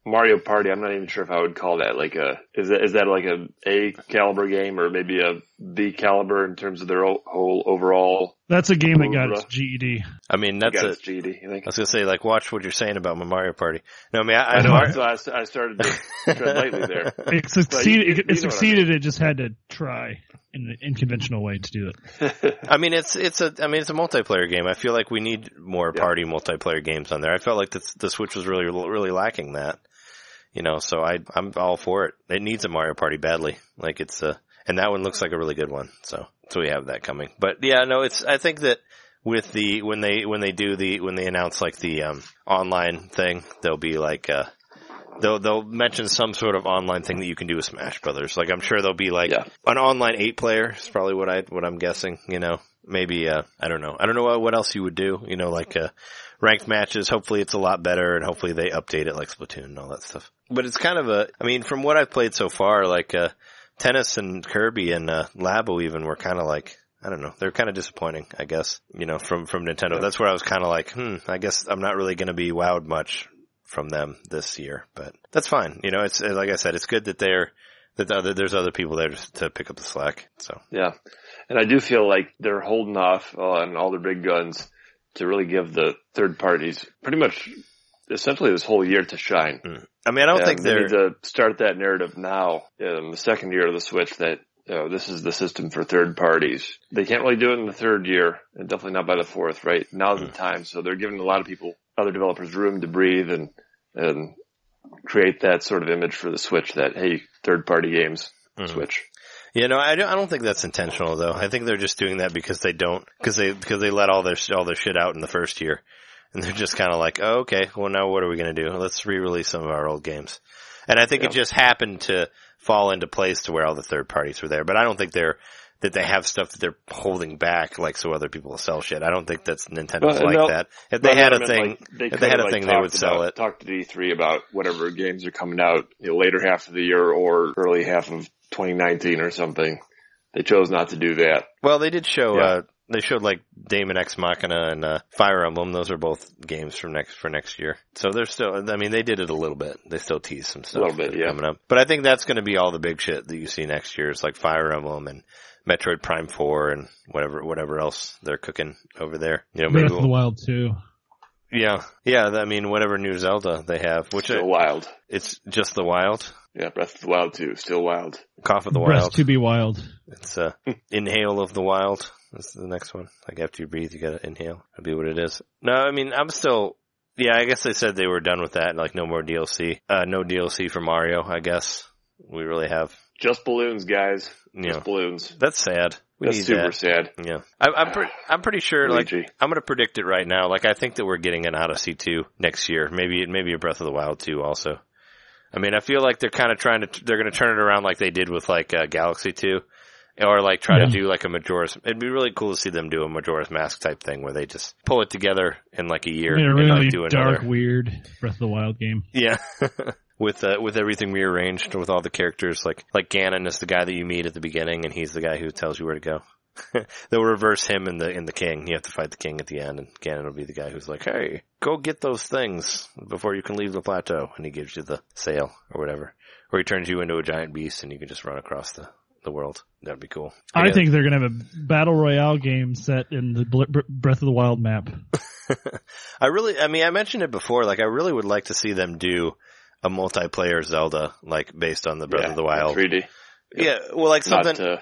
[SPEAKER 2] Mario Party, I'm not even sure if I would call that like is that like a caliber game or maybe a B caliber in terms of their whole overall?
[SPEAKER 3] That's a game that got its GED.
[SPEAKER 1] I mean, that's
[SPEAKER 2] its GED, you think?
[SPEAKER 1] I was gonna say, like, watch what you're saying about my Mario Party. No, I mean,
[SPEAKER 2] I know. So I started to tread lightly there.
[SPEAKER 3] It succeeded. It succeeded. It just had to try in an unconventional way to do it.
[SPEAKER 1] I mean, it's a multiplayer game. I feel like we need more party multiplayer games on there. I felt like the Switch was really lacking that. You know, so I'm all for it. It needs a Mario Party badly. Like and that one looks like a really good one. So we have that coming. But yeah, no, I think that with when they announce like the online thing, they'll be like they'll mention some sort of online thing that you can do with Smash Brothers. Like I'm sure there'll be like an online 8-player is probably what I'm guessing, you know. Maybe I don't know what else you would do, you know, like ranked matches. Hopefully it's a lot better and hopefully they update it like Splatoon and all that stuff. But it's kind of I mean, from what I've played so far, like Tennis and Kirby and Labo even were kind of like, I don't know, they're kind of disappointing, I guess, you know, from Nintendo. That's where I was kind of like, I guess I'm not really going to be wowed much from them this year, but that's fine. You know, it's like I said, it's good that there's other people there to pick up the slack. So
[SPEAKER 2] yeah, and I do feel like they're holding off on all their big guns to really give the third parties pretty much essentially this whole year to shine.
[SPEAKER 1] I mean, I don't think
[SPEAKER 2] they need to start that narrative now in the second year of the Switch that this is the system for third parties. They can't really do it in the third year, and definitely not by the fourth, right? Now's the time. So they're giving a lot of people, other developers, room to breathe and create that sort of image for the Switch that, hey, third party games, Switch.
[SPEAKER 1] Yeah, no, I don't think that's intentional though. I think they're just doing that because they let all their shit out in the first year. And they're just kind of like, oh, okay, well now what are we going to do? Let's re-release some of our old games. And I think it just happened to fall into place to where all the third parties were there. But I don't think that they have stuff that they're holding back like so other people will sell shit. I don't think that's Nintendo's that. If they had a thing, they would sell it.
[SPEAKER 2] Talk to D3 about whatever games are coming out, later half of the year or early half of 2019 or something. They chose not to do that.
[SPEAKER 1] Well, they did show, they showed like Daemon X Machina and Fire Emblem. Those are both games for next year. So they're still, I mean, they did it a little bit. They still tease some stuff coming up. But I think that's going to be all the big shit that you see next year. It's like Fire Emblem and Metroid Prime 4 and whatever else they're cooking over there. You know,
[SPEAKER 3] Breath of the Wild 2.
[SPEAKER 1] Yeah. Yeah, I mean, whatever new Zelda they have. Which
[SPEAKER 2] still wild.
[SPEAKER 1] It's just the Wild?
[SPEAKER 2] Yeah, Breath of the Wild 2, still wild.
[SPEAKER 1] Cough of the
[SPEAKER 3] Breath
[SPEAKER 1] Wild.
[SPEAKER 3] to be wild.
[SPEAKER 1] It's Inhale of the Wild. That's the next one. Like after you breathe, you gotta inhale. That'd be what it is. No, I mean, I'm still, I guess they said they were done with that. Like no more DLC. No DLC for Mario, I guess. We really have.
[SPEAKER 2] Just balloons, guys. Just balloons.
[SPEAKER 1] That's sad.
[SPEAKER 2] That's super sad.
[SPEAKER 1] Yeah. I'm pretty sure, Luigi. Like, I'm gonna predict it right now. Like, I think that we're getting an Odyssey 2 next year. Maybe a Breath of the Wild 2 also. I mean, I feel like they're kind of they're gonna turn it around like they did with like, Galaxy 2. Or like try to do like a Majora's, it'd be really cool to see them do a Majora's Mask type thing where they just pull it together in like a year.
[SPEAKER 3] Yeah, really
[SPEAKER 1] and like do
[SPEAKER 3] dark, weird Breath of the Wild game.
[SPEAKER 1] Yeah. With everything rearranged, with all the characters, like Ganon is the guy that you meet at the beginning, and he's the guy who tells you where to go. They'll reverse him in the king. You have to fight the king at the end, and Ganon will be the guy who's like, "Hey, go get those things before you can leave the plateau," and he gives you the sail or whatever, or he turns you into a giant beast, and you can just run across the world. That'd be cool.
[SPEAKER 3] I think they're gonna have a battle royale game set in the Breath of the Wild map.
[SPEAKER 1] I mentioned it before. Like, I really would like to see them do a multiplayer Zelda, like based on the Breath of the Wild.
[SPEAKER 2] 3D. Yep.
[SPEAKER 1] Yeah, well, like something.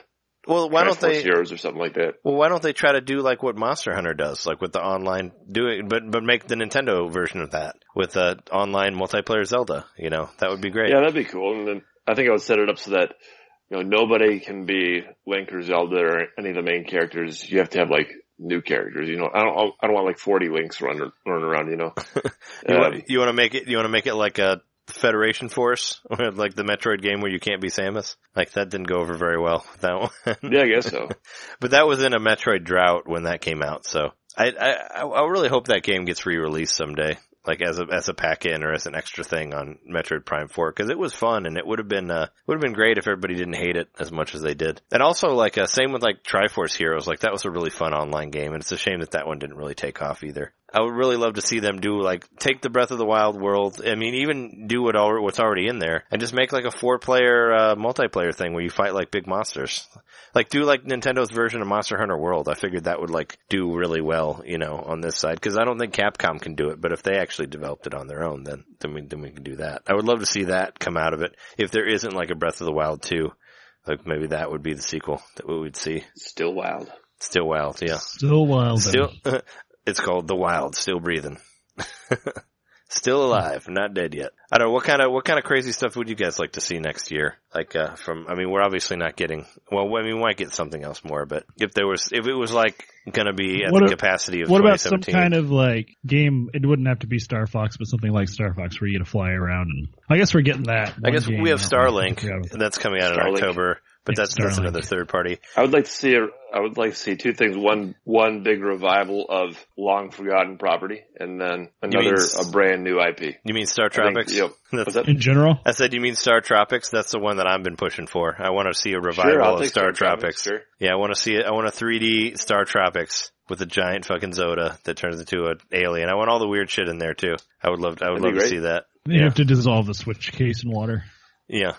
[SPEAKER 1] Well, why don't they
[SPEAKER 2] Heroes or something like that?
[SPEAKER 1] Well, why don't they try to do like what Monster Hunter does, like with the online but make the Nintendo version of that with the online multiplayer Zelda? You know, that would be great.
[SPEAKER 2] Yeah, that'd be cool. And then I think I would set it up so that nobody can be Link or Zelda or any of the main characters. You have to have like new characters. I don't want like 40 Links running around. You want
[SPEAKER 1] to make it like a Federation Force, like the Metroid game where you can't be Samus. Like that didn't go over very well. That one.
[SPEAKER 2] Yeah, I guess so.
[SPEAKER 1] But that was in a Metroid drought when that came out. So I really hope that game gets re-released someday. Like as a pack-in or as an extra thing on Metroid Prime 4, because it was fun and it would have been great if everybody didn't hate it as much as they did. And also like same with like Triforce Heroes, like that was a really fun online game, and it's a shame that one didn't really take off either. I would really love to see them do, like, take the Breath of the Wild world, I mean, even do what's already in there, and just make, like, a 4-player, multiplayer thing where you fight, like, big monsters. Like, do, like, Nintendo's version of Monster Hunter World. I figured that would, like, do really well, you know, on this side, because I don't think Capcom can do it, but if they actually developed it on their own, then we can do that. I would love to see that come out of it. If there isn't, like, a Breath of the Wild 2, like, maybe that would be the sequel that we would see.
[SPEAKER 2] Still Wild.
[SPEAKER 1] Still Wild, yeah.
[SPEAKER 3] Still Wild.
[SPEAKER 1] Still, it's called The Wild, still breathing. Still alive, not dead yet. I don't know, what kind of crazy stuff would you guys like to see next year? Like, we're obviously not getting, we might get something else more, but if it was like gonna be at the capacity of 2017. What about
[SPEAKER 3] some kind of like game, it wouldn't have to be Star Fox, but something like Star Fox where you get to fly around and, I guess we're getting that.
[SPEAKER 1] I guess we have Starlink, that's coming out in October. But that's another third party.
[SPEAKER 2] I would like to see two things. One big revival of long forgotten property, and then a brand new IP.
[SPEAKER 1] You mean Star Tropics?
[SPEAKER 3] In general?
[SPEAKER 1] I said you mean Star Tropics? That's the one that I've been pushing for. I want to see a revival of Star Tropics. Sure. Yeah, I want to see it. I want a 3D Star Tropics with a giant fucking Zoda that turns into an alien. I want all the weird shit in there too. I would love to see that.
[SPEAKER 3] You have to dissolve the Switch case in water.
[SPEAKER 1] Yeah.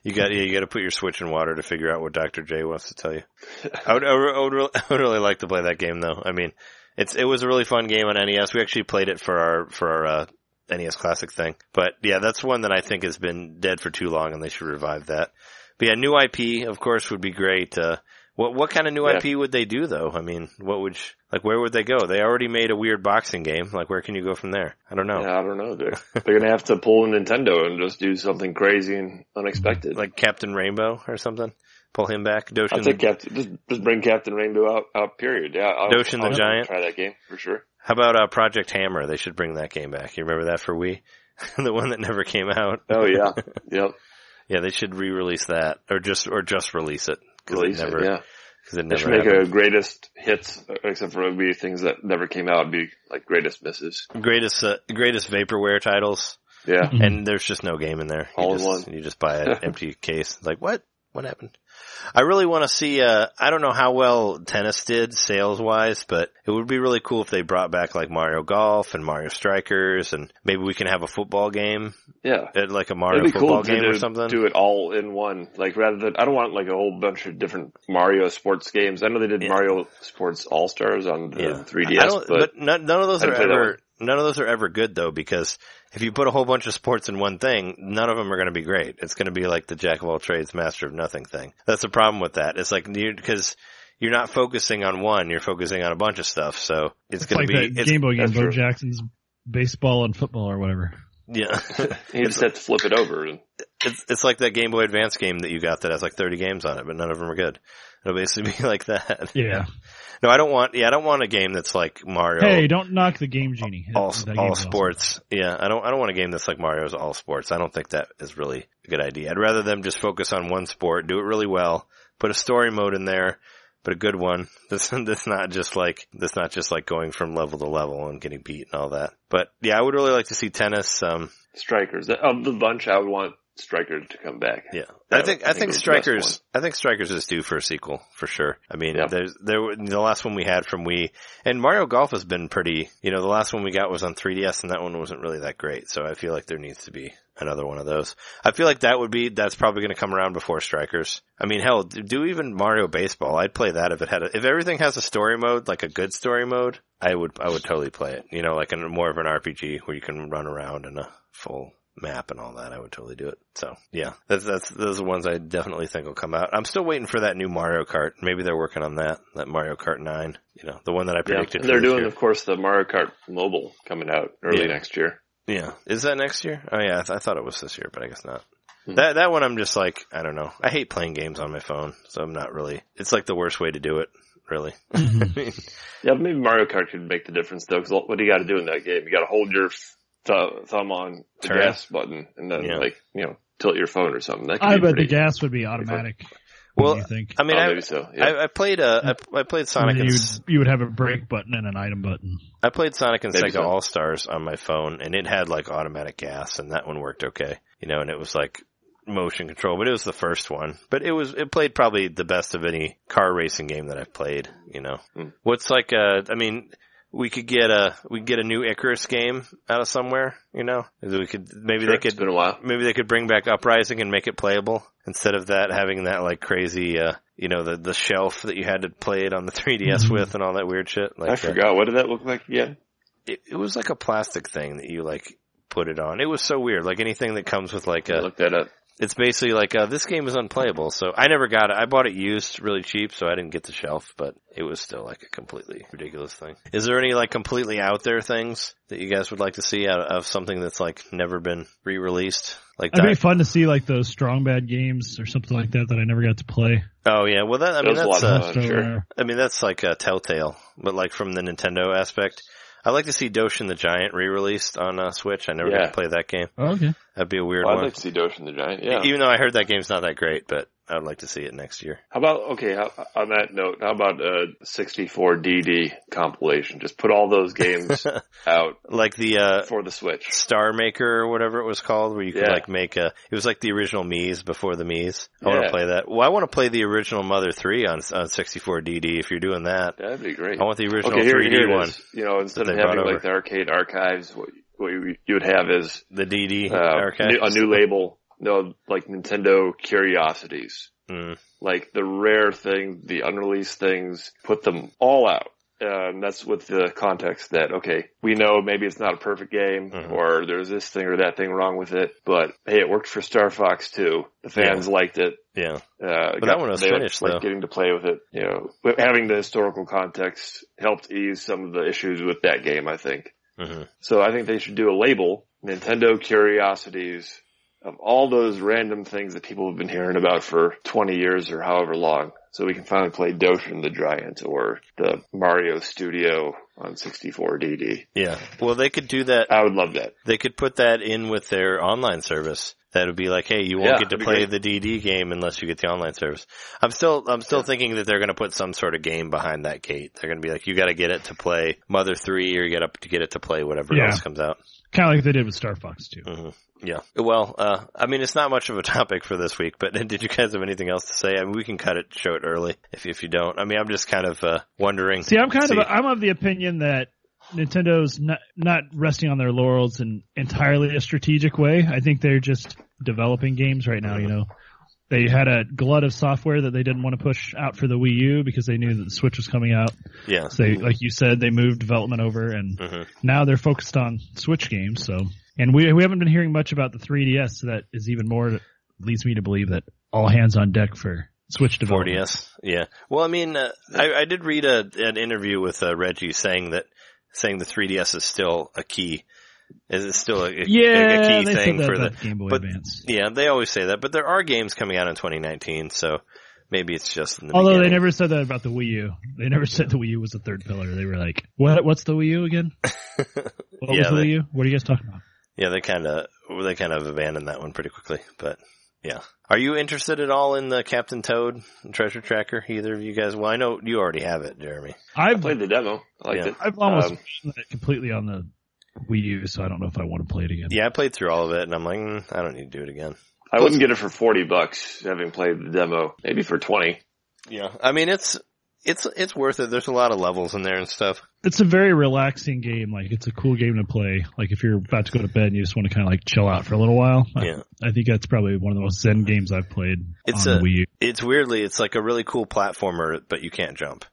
[SPEAKER 1] You got to put your Switch in water to figure out what Dr. J wants to tell you. I would really like to play that game though. I mean, it was a really fun game on NES. We actually played it for our NES Classic thing. But yeah, that's one that I think has been dead for too long and they should revive that. But yeah, new IP, of course, would be great. What kind of new IP would they do though? I mean, where would they go? They already made a weird boxing game. Like, where can you go from there? I don't know.
[SPEAKER 2] Yeah, I don't know. They're gonna have to pull a Nintendo and just do something crazy and unexpected.
[SPEAKER 1] Like Captain Rainbow or something? Pull him back?
[SPEAKER 2] I'll take just bring Captain Rainbow out, period. Yeah.
[SPEAKER 1] Doshin the Giant?
[SPEAKER 2] Try that game, for sure.
[SPEAKER 1] How about, Project Hammer? They should bring that game back. You remember that for Wii? The one that never came out.
[SPEAKER 2] Oh yeah. Yep.
[SPEAKER 1] Yeah, they should re-release that. Or just release it.
[SPEAKER 2] Release it, yeah.
[SPEAKER 1] They
[SPEAKER 2] should make a greatest hits, except for maybe things that never came out, be like greatest misses.
[SPEAKER 1] Greatest vaporware titles.
[SPEAKER 2] Yeah.
[SPEAKER 1] Mm-hmm. And there's just no game in there.
[SPEAKER 2] All in one.
[SPEAKER 1] You just buy an empty case. Like, what? What happened? I really want to see, I don't know how well tennis did sales-wise, but it would be really cool if they brought back like Mario Golf and Mario Strikers, and maybe we can have a football game.
[SPEAKER 2] Yeah.
[SPEAKER 1] Like a Mario football game or something.
[SPEAKER 2] Do it all in one. Like, rather than, I don't want like a whole bunch of different Mario sports games. I know they did Mario Sports All-Stars on the 3DS,
[SPEAKER 1] but none of those are ever good though, because if you put a whole bunch of sports in one thing, none of them are going to be great. It's going to be like the jack of all trades, master of nothing thing. That's the problem with that. It's like, because you're not focusing on one, you're focusing on a bunch of stuff. So it's going to
[SPEAKER 3] be that Game Boy game, Bo Jackson's baseball and football or whatever.
[SPEAKER 1] Yeah.
[SPEAKER 2] You just have to flip it over.
[SPEAKER 1] It's like that Game Boy Advance game that you got that has like 30 games on it, but none of them are good. It'll basically be like that.
[SPEAKER 3] Yeah.
[SPEAKER 1] No, I don't want a game that's like Mario.
[SPEAKER 3] Hey, don't knock the Game Genie.
[SPEAKER 1] All sports. Awesome. Yeah, I don't want a game that's like Mario's all sports. I don't think that is really a good idea. I'd rather them just focus on one sport, do it really well, put a story mode in there, but a good one. That's not just like going from level to level and getting beat and all that. But yeah, I would really like to see tennis.
[SPEAKER 2] Strikers. Of the bunch, I would want Strikers to come back.
[SPEAKER 1] Yeah. I think Strikers is due for a sequel, for sure. I mean, the last one we had from Wii, and Mario Golf has been pretty, the last one we got was on 3DS and that one wasn't really that great. So I feel like there needs to be another one of those. I feel like that's probably going to come around before Strikers. I mean, hell, do even Mario Baseball. I'd play that if everything has a story mode, like a good story mode, I would totally play it. Like more of an RPG where you can run around in a full map and all that. I would totally do it. So yeah, those are the ones I definitely think will come out. I'm still waiting for that new Mario Kart. Maybe they're working on that Mario Kart 9, the one that I predicted.
[SPEAKER 2] And they're doing, of course, the Mario Kart Mobile coming out early next year.
[SPEAKER 1] Yeah. Is that next year? Oh yeah, I thought it was this year, but I guess not. That one I'm just like, I don't know. I hate playing games on my phone, so I'm not really, it's like the worst way to do it, really.
[SPEAKER 2] Yeah, maybe Mario Kart could make the difference though, because what do you got to do in that game? You got to hold your thumb on the gas button and then tilt your phone or something. That
[SPEAKER 3] I bet the gas would be automatic.
[SPEAKER 1] Well,
[SPEAKER 3] you think?
[SPEAKER 1] I mean,
[SPEAKER 2] maybe so. Yeah.
[SPEAKER 1] I played Sonic and
[SPEAKER 3] you would have a brake button and an item button.
[SPEAKER 1] I played Sonic and Sega All-Stars on my phone, and it had like automatic gas, and that one worked okay. And it was like motion control, but it was the first one. But it played probably the best of any car racing game that I've played. What's like we could get a new Icarus game out of somewhere, you know? Maybe they could,
[SPEAKER 2] it's been a while.
[SPEAKER 1] Maybe they could bring back Uprising and make it playable instead of that having that like crazy, you know, the shelf that you had to play it on the 3DS with and all that weird shit. Like
[SPEAKER 2] I forgot. What did that look like again?
[SPEAKER 1] It was like a plastic thing that you like put it on. It was so weird. Like anything that comes with like
[SPEAKER 2] Look that up.
[SPEAKER 1] It's basically like, this game is unplayable, so I never got it. I bought it used, really cheap, so I didn't get the shelf, but it was still like a completely ridiculous thing. Is there any like completely out there things that you guys would like to see out of something that's like never been re-released? Like
[SPEAKER 3] It'd be fun to see like those Strong Bad games or something like that I never got to play.
[SPEAKER 1] Oh yeah, well that,
[SPEAKER 2] that's a lot of fun,
[SPEAKER 3] sure.
[SPEAKER 1] I mean that's like a Telltale, but like from the Nintendo aspect. I'd like to see Doshin the Giant re-released on Switch. I never got to play that game.
[SPEAKER 3] Oh, okay.
[SPEAKER 1] That'd be a weird one.
[SPEAKER 2] I'd like to see Doshin the Giant, yeah.
[SPEAKER 1] Even though I heard that game's not that great, but I'd like to see it next year.
[SPEAKER 2] How about, on that note, how about a 64DD compilation? Just put all those games out.
[SPEAKER 1] Like the,
[SPEAKER 2] for the Switch.
[SPEAKER 1] Star Maker or whatever it was called, where you could like make it was like the original Mii's before the Mii's. I want to play that. Well, I want to play the original Mother 3 on 64DD if you're doing that.
[SPEAKER 2] That'd be great.
[SPEAKER 1] I want the original
[SPEAKER 2] here
[SPEAKER 1] 3D one.
[SPEAKER 2] You know, instead of having like the arcade archives, what you would have is
[SPEAKER 1] the DD archive.
[SPEAKER 2] A new label. No, like Nintendo Curiosities. Like the rare thing, the unreleased things, put them all out. And that's with the context that, okay, we know maybe it's not a perfect game, or there's this thing or that thing wrong with it, but hey, it worked for Star Fox 2. The fans liked it.
[SPEAKER 1] Yeah. But that one was finished, though.
[SPEAKER 2] Getting to play with it, you know, having the historical context helped ease some of the issues with that game, I think. So I think they should do a label, Nintendo Curiosities, of all those random things that people have been hearing about for 20 years or however long. So we can finally play Doshin the Giant or the Mario Studio on 64DD.
[SPEAKER 1] Yeah. Well, they could do that.
[SPEAKER 2] I would love that.
[SPEAKER 1] They could put that in with their online service. That would be like, hey, you won't get to play the DD game unless you get the online service. I'm still thinking that they're going to put some sort of game behind that gate. They're going to be like, you got to get it to play Mother 3 or you got to get it to play whatever else comes out.
[SPEAKER 3] Kind of like they did with Star Fox 2.
[SPEAKER 1] Yeah. Well, I mean, it's not much of a topic for this week, but did you guys have anything else to say? I mean, we can show it early if you don't. I mean, I'm just kind of wondering.
[SPEAKER 3] See, I'm of the opinion that Nintendo's not resting on their laurels in entirely a strategic way. I think they're just developing games right now, you know. They had a glut of software that they didn't want to push out for the Wii U because they knew that the Switch was coming out.
[SPEAKER 1] Yeah.
[SPEAKER 3] So like you said, they moved development over and now they're focused on Switch games, so. And we haven't been hearing much about the 3DS, so that is even more leads me to believe that all hands on deck for Switch development.
[SPEAKER 1] 4DS, yeah. Well, I mean, I did read an interview with Reggie saying the 3DS is still a key. Is it still a key thing for the
[SPEAKER 3] Game Boy Advance?
[SPEAKER 1] Yeah, they always say that, but there are games coming out in 2019, so maybe it's just in the
[SPEAKER 3] Although
[SPEAKER 1] beginning.
[SPEAKER 3] they never said that about the Wii U. They never said the Wii U was the third pillar. They were like, what's the Wii U again? What was the Wii U? What are you guys talking about?
[SPEAKER 1] Yeah, they kind of abandoned that one pretty quickly, but yeah. Are you interested at all in the Captain Toad Treasure Tracker? Either of you guys? Well, I know you already have it, Jeremy.
[SPEAKER 2] I played the demo. I liked it.
[SPEAKER 3] I've almost finished it completely on the Wii U, so I don't know if I want to play it again.
[SPEAKER 1] Yeah, I played through all of it, and I'm like, I don't need to do it again.
[SPEAKER 2] I wouldn't get it for $40, having played the demo. Maybe for 20.
[SPEAKER 1] Yeah, I mean it's worth it. There's a lot of levels in there and stuff.
[SPEAKER 3] It's a very relaxing game. Like, it's a cool game to play. Like, if you're about to go to bed and you just want to kind of like chill out for a little while.
[SPEAKER 1] Yeah.
[SPEAKER 3] I think that's probably one of the most zen games I've played on the Wii U.
[SPEAKER 1] It's like a really cool platformer, but you can't jump.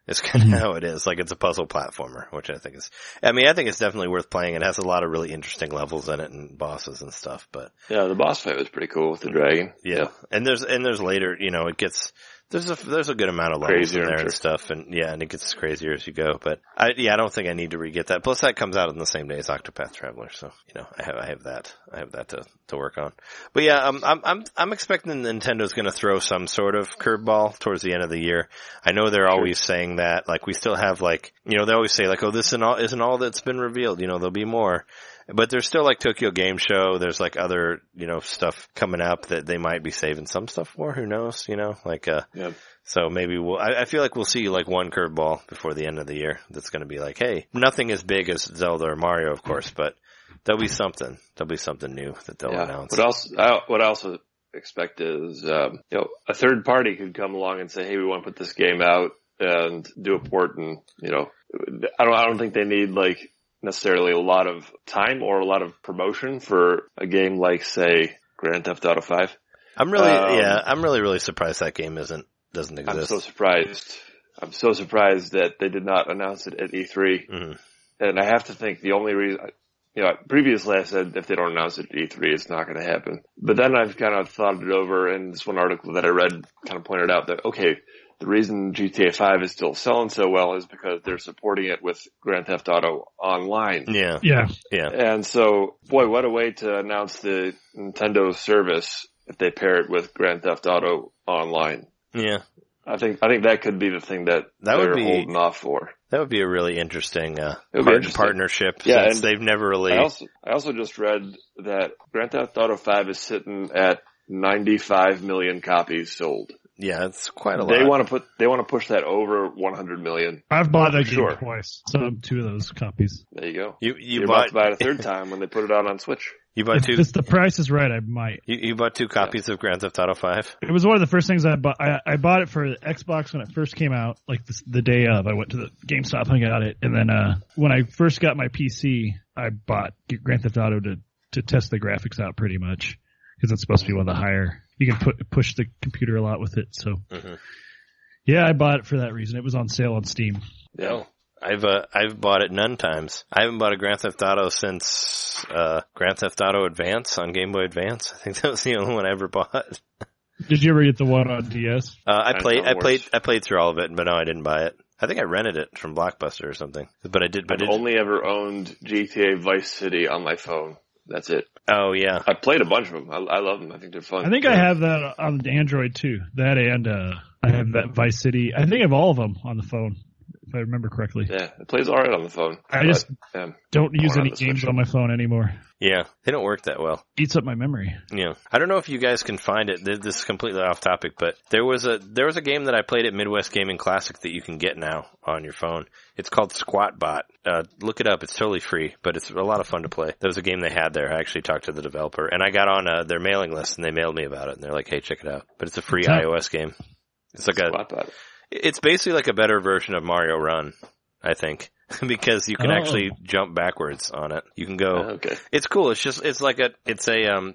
[SPEAKER 1] It's kind of how it is. Like, it's a puzzle platformer, which I think it's definitely worth playing. It has a lot of really interesting levels in it and bosses and stuff, but.
[SPEAKER 2] Yeah, the boss fight was pretty cool with the dragon.
[SPEAKER 1] Yeah. And there's later, you know, it gets, there's a good amount of levels in there and stuff, and it gets crazier as you go. But I don't think I need to re-get that. Plus, that comes out on the same day as Octopath Traveler, so you know I have that to work on. But yeah, I'm expecting Nintendo's going to throw some sort of curveball towards the end of the year. I know they're always saying that. Like, we still have, like, you know, they always say like, oh, this isn't all that's been revealed. You know, there'll be more. But there's still like Tokyo Game Show. There's like other, you know, stuff coming up that they might be saving some stuff for. Who knows? You know, like, so maybe I feel like we'll see like one curveball before the end of the year that's going to be like, hey, nothing as big as Zelda or Mario, of course, but there'll be something. There'll be something new that they'll announce.
[SPEAKER 2] What I also expect is, you know, a third party could come along and say, hey, we want to put this game out. and do a port. And, I don't think they need necessarily a lot of time or a lot of promotion for a game like, say, Grand Theft Auto 5.
[SPEAKER 1] I'm really surprised that game doesn't exist.
[SPEAKER 2] I'm so surprised. I'm so surprised that they did not announce it at E3. Mm-hmm. And I have to think the only reason, previously I said if they don't announce it at E3, it's not going to happen. But then I've kind of thought it over, and this one article that I read kind of pointed out that, okay, the reason GTA 5 is still selling so well is because they're supporting it with Grand Theft Auto Online.
[SPEAKER 3] Yeah.
[SPEAKER 2] And so, boy, what a way to announce the Nintendo service if they pair it with Grand Theft Auto Online.
[SPEAKER 1] Yeah.
[SPEAKER 2] I think that could be the thing that they're holding off for.
[SPEAKER 1] That would be a really interesting,
[SPEAKER 2] interesting.
[SPEAKER 1] partnership.
[SPEAKER 2] Yeah,
[SPEAKER 1] since they've never really.
[SPEAKER 2] I also just read that Grand Theft Auto 5 is sitting at 95 million copies sold.
[SPEAKER 1] Yeah, it's quite a lot.
[SPEAKER 2] They want to push that over 100 million.
[SPEAKER 3] I've bought that game twice. So 2 of those copies.
[SPEAKER 2] There you go.
[SPEAKER 1] You're
[SPEAKER 2] about to buy it a third time when they put it out on Switch.
[SPEAKER 1] You bought 2.
[SPEAKER 3] If the price is right, I might.
[SPEAKER 1] You bought 2 copies of Grand Theft Auto 5?
[SPEAKER 3] It was one of the first things I bought. I bought it for Xbox when it first came out, like the day of. I went to the GameStop and got it. And then when I first got my PC, I bought Grand Theft Auto to test the graphics out pretty much. Because it's supposed to be one of the higher. You can push the computer a lot with it. So, yeah, I bought it for that reason. It was on sale on Steam.
[SPEAKER 2] Yeah.
[SPEAKER 1] I've bought it none times. I haven't bought a Grand Theft Auto since Grand Theft Auto Advance on Game Boy Advance. I think that was the only one I ever bought.
[SPEAKER 3] Did you ever get the one on DS?
[SPEAKER 1] I played through all of it, but no, I didn't buy it. I think I rented it from Blockbuster or something. But I've
[SPEAKER 2] only ever owned GTA Vice City on my phone. That's it.
[SPEAKER 1] Oh, yeah.
[SPEAKER 2] I played a bunch of them. I love them. I think they're fun.
[SPEAKER 3] I think I have that on Android, too. That and I have that Vice City. I think I have all of them on the phone, if I remember correctly.
[SPEAKER 2] Yeah, it plays all right on the phone.
[SPEAKER 3] I just don't use any games on my phone anymore.
[SPEAKER 1] Yeah, they don't work that well.
[SPEAKER 3] Eats up my memory.
[SPEAKER 1] Yeah. I don't know if you guys can find it. This is completely off topic, but there was a game that I played at Midwest Gaming Classic that you can get now on your phone. It's called Squatbot. Look it up. It's totally free, but it's a lot of fun to play. There was a game they had there. I actually talked to the developer, and I got on their mailing list, and they mailed me about it, and they're like, hey, check it out. But it's a free iOS game. It's like
[SPEAKER 2] Squatbot.
[SPEAKER 1] It's basically like a better version of Mario Run, I think. Because you can actually jump backwards on it. You can go.
[SPEAKER 2] Okay.
[SPEAKER 1] It's cool. It's a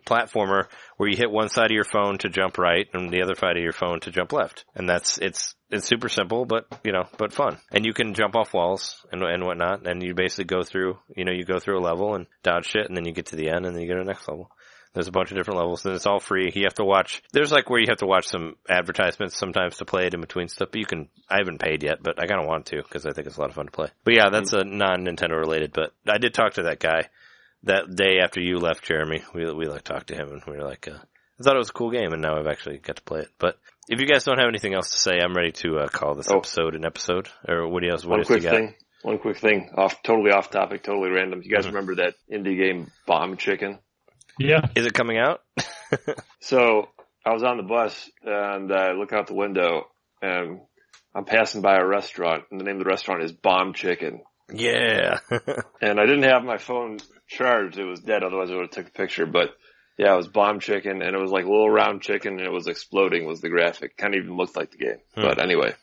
[SPEAKER 1] platformer where you hit one side of your phone to jump right and the other side of your phone to jump left. And it's super simple, but fun. And you can jump off walls and whatnot. And you basically go through a level and dodge shit, and then you get to the end, and then you go to the next level. There's a bunch of different levels, and it's all free. You have to watch, there's where you have to watch some advertisements sometimes to play it in between stuff, but I haven't paid yet, but I kind of want to, because I think it's a lot of fun to play. But yeah, that's a non-Nintendo related, but I did talk to that guy that day after you left, Jeremy. We talked to him, and we were like, I thought it was a cool game, and now I've actually got to play it. But if you guys don't have anything else to say, I'm ready to call this episode an episode, or what else you got?
[SPEAKER 2] One quick thing, totally off topic, totally random. You guys remember that indie game Bomb Chicken?
[SPEAKER 3] Yeah.
[SPEAKER 1] Is it coming out?
[SPEAKER 2] So I was on the bus and I look out the window and I'm passing by a restaurant, and the name of the restaurant is Bomb Chicken.
[SPEAKER 1] Yeah.
[SPEAKER 2] And I didn't have my phone charged. It was dead. Otherwise I would have took a picture. But yeah, it was Bomb Chicken, and it was like a little round chicken, and it was exploding was the graphic. Kind of even looked like the game. But anyway.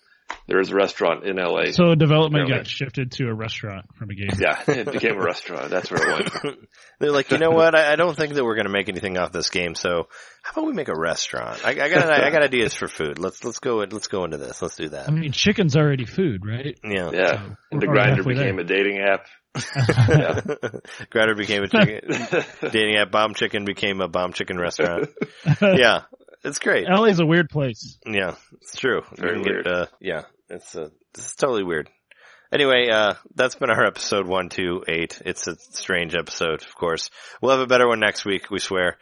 [SPEAKER 2] There is a restaurant in LA.
[SPEAKER 3] So development got shifted to a restaurant from a game.
[SPEAKER 2] Yeah, it became a restaurant. That's where it went.
[SPEAKER 1] They're like, you know what? I don't think that we're going to make anything off this game. So how about we make a restaurant? I got ideas for food. Let's go into this. Let's do that.
[SPEAKER 3] I mean, chicken's already food, right?
[SPEAKER 2] Yeah.
[SPEAKER 3] So
[SPEAKER 2] and the Grindr became a dating app.
[SPEAKER 1] Yeah. Grindr became a dating app. Bomb Chicken became a Bomb Chicken restaurant. Yeah. It's great.
[SPEAKER 3] LA's a weird place.
[SPEAKER 1] Yeah, it's true.
[SPEAKER 2] Very weird.
[SPEAKER 1] It's totally weird. Anyway, that's been our episode 128. It's a strange episode, of course. We'll have a better one next week, we swear.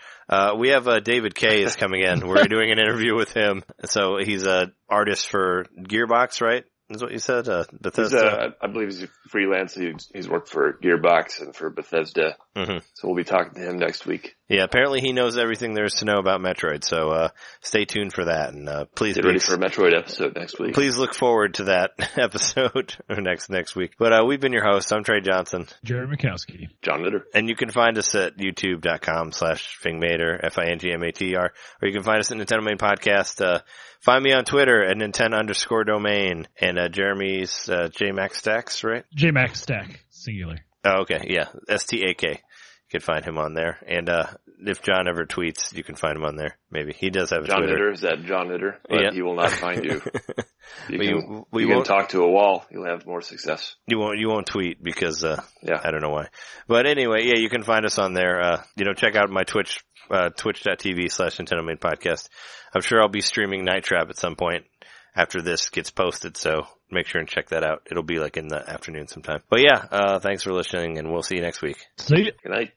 [SPEAKER 1] We have David K is coming in. We're doing an interview with him. So he's an artist for Gearbox, right? Is what you said? Bethesda?
[SPEAKER 2] I believe he's a freelance. He's worked for Gearbox and for Bethesda.
[SPEAKER 1] Mm-hmm.
[SPEAKER 2] So we'll be talking to him next week.
[SPEAKER 1] Yeah, apparently he knows everything there is to know about Metroid, so stay tuned for that, and please
[SPEAKER 2] get ready for a Metroid episode next week.
[SPEAKER 1] Please look forward to that episode next week. But we've been your hosts. I'm Trey Johnson.
[SPEAKER 3] Jerry Mikowski.
[SPEAKER 2] John Litter.
[SPEAKER 1] And you can find us at youtube.com/Fingmater, FINGMATR, or you can find us at NintenDomain Podcast. Find me on Twitter at Ninten_domain, and Jeremy's JMaxStacks, right?
[SPEAKER 3] JMaxStack, singular.
[SPEAKER 1] Oh, okay, yeah, STAK. You can find him on there. And if John ever tweets, you can find him on there. Maybe. He does have a
[SPEAKER 2] John
[SPEAKER 1] Twitter.
[SPEAKER 2] Litter is at John Litter, but
[SPEAKER 1] yeah.
[SPEAKER 2] He will not find you. You can talk to a wall. You'll have more success.
[SPEAKER 1] You won't tweet because, I don't know why. But anyway, yeah, you can find us on there. Check out my Twitch, twitch.tv/NintenDomain Podcast. I'm sure I'll be streaming Night Trap at some point after this gets posted, so make sure and check that out. It'll be like in the afternoon sometime. But yeah, thanks for listening, and we'll see you next week.
[SPEAKER 3] See you.
[SPEAKER 2] Good night.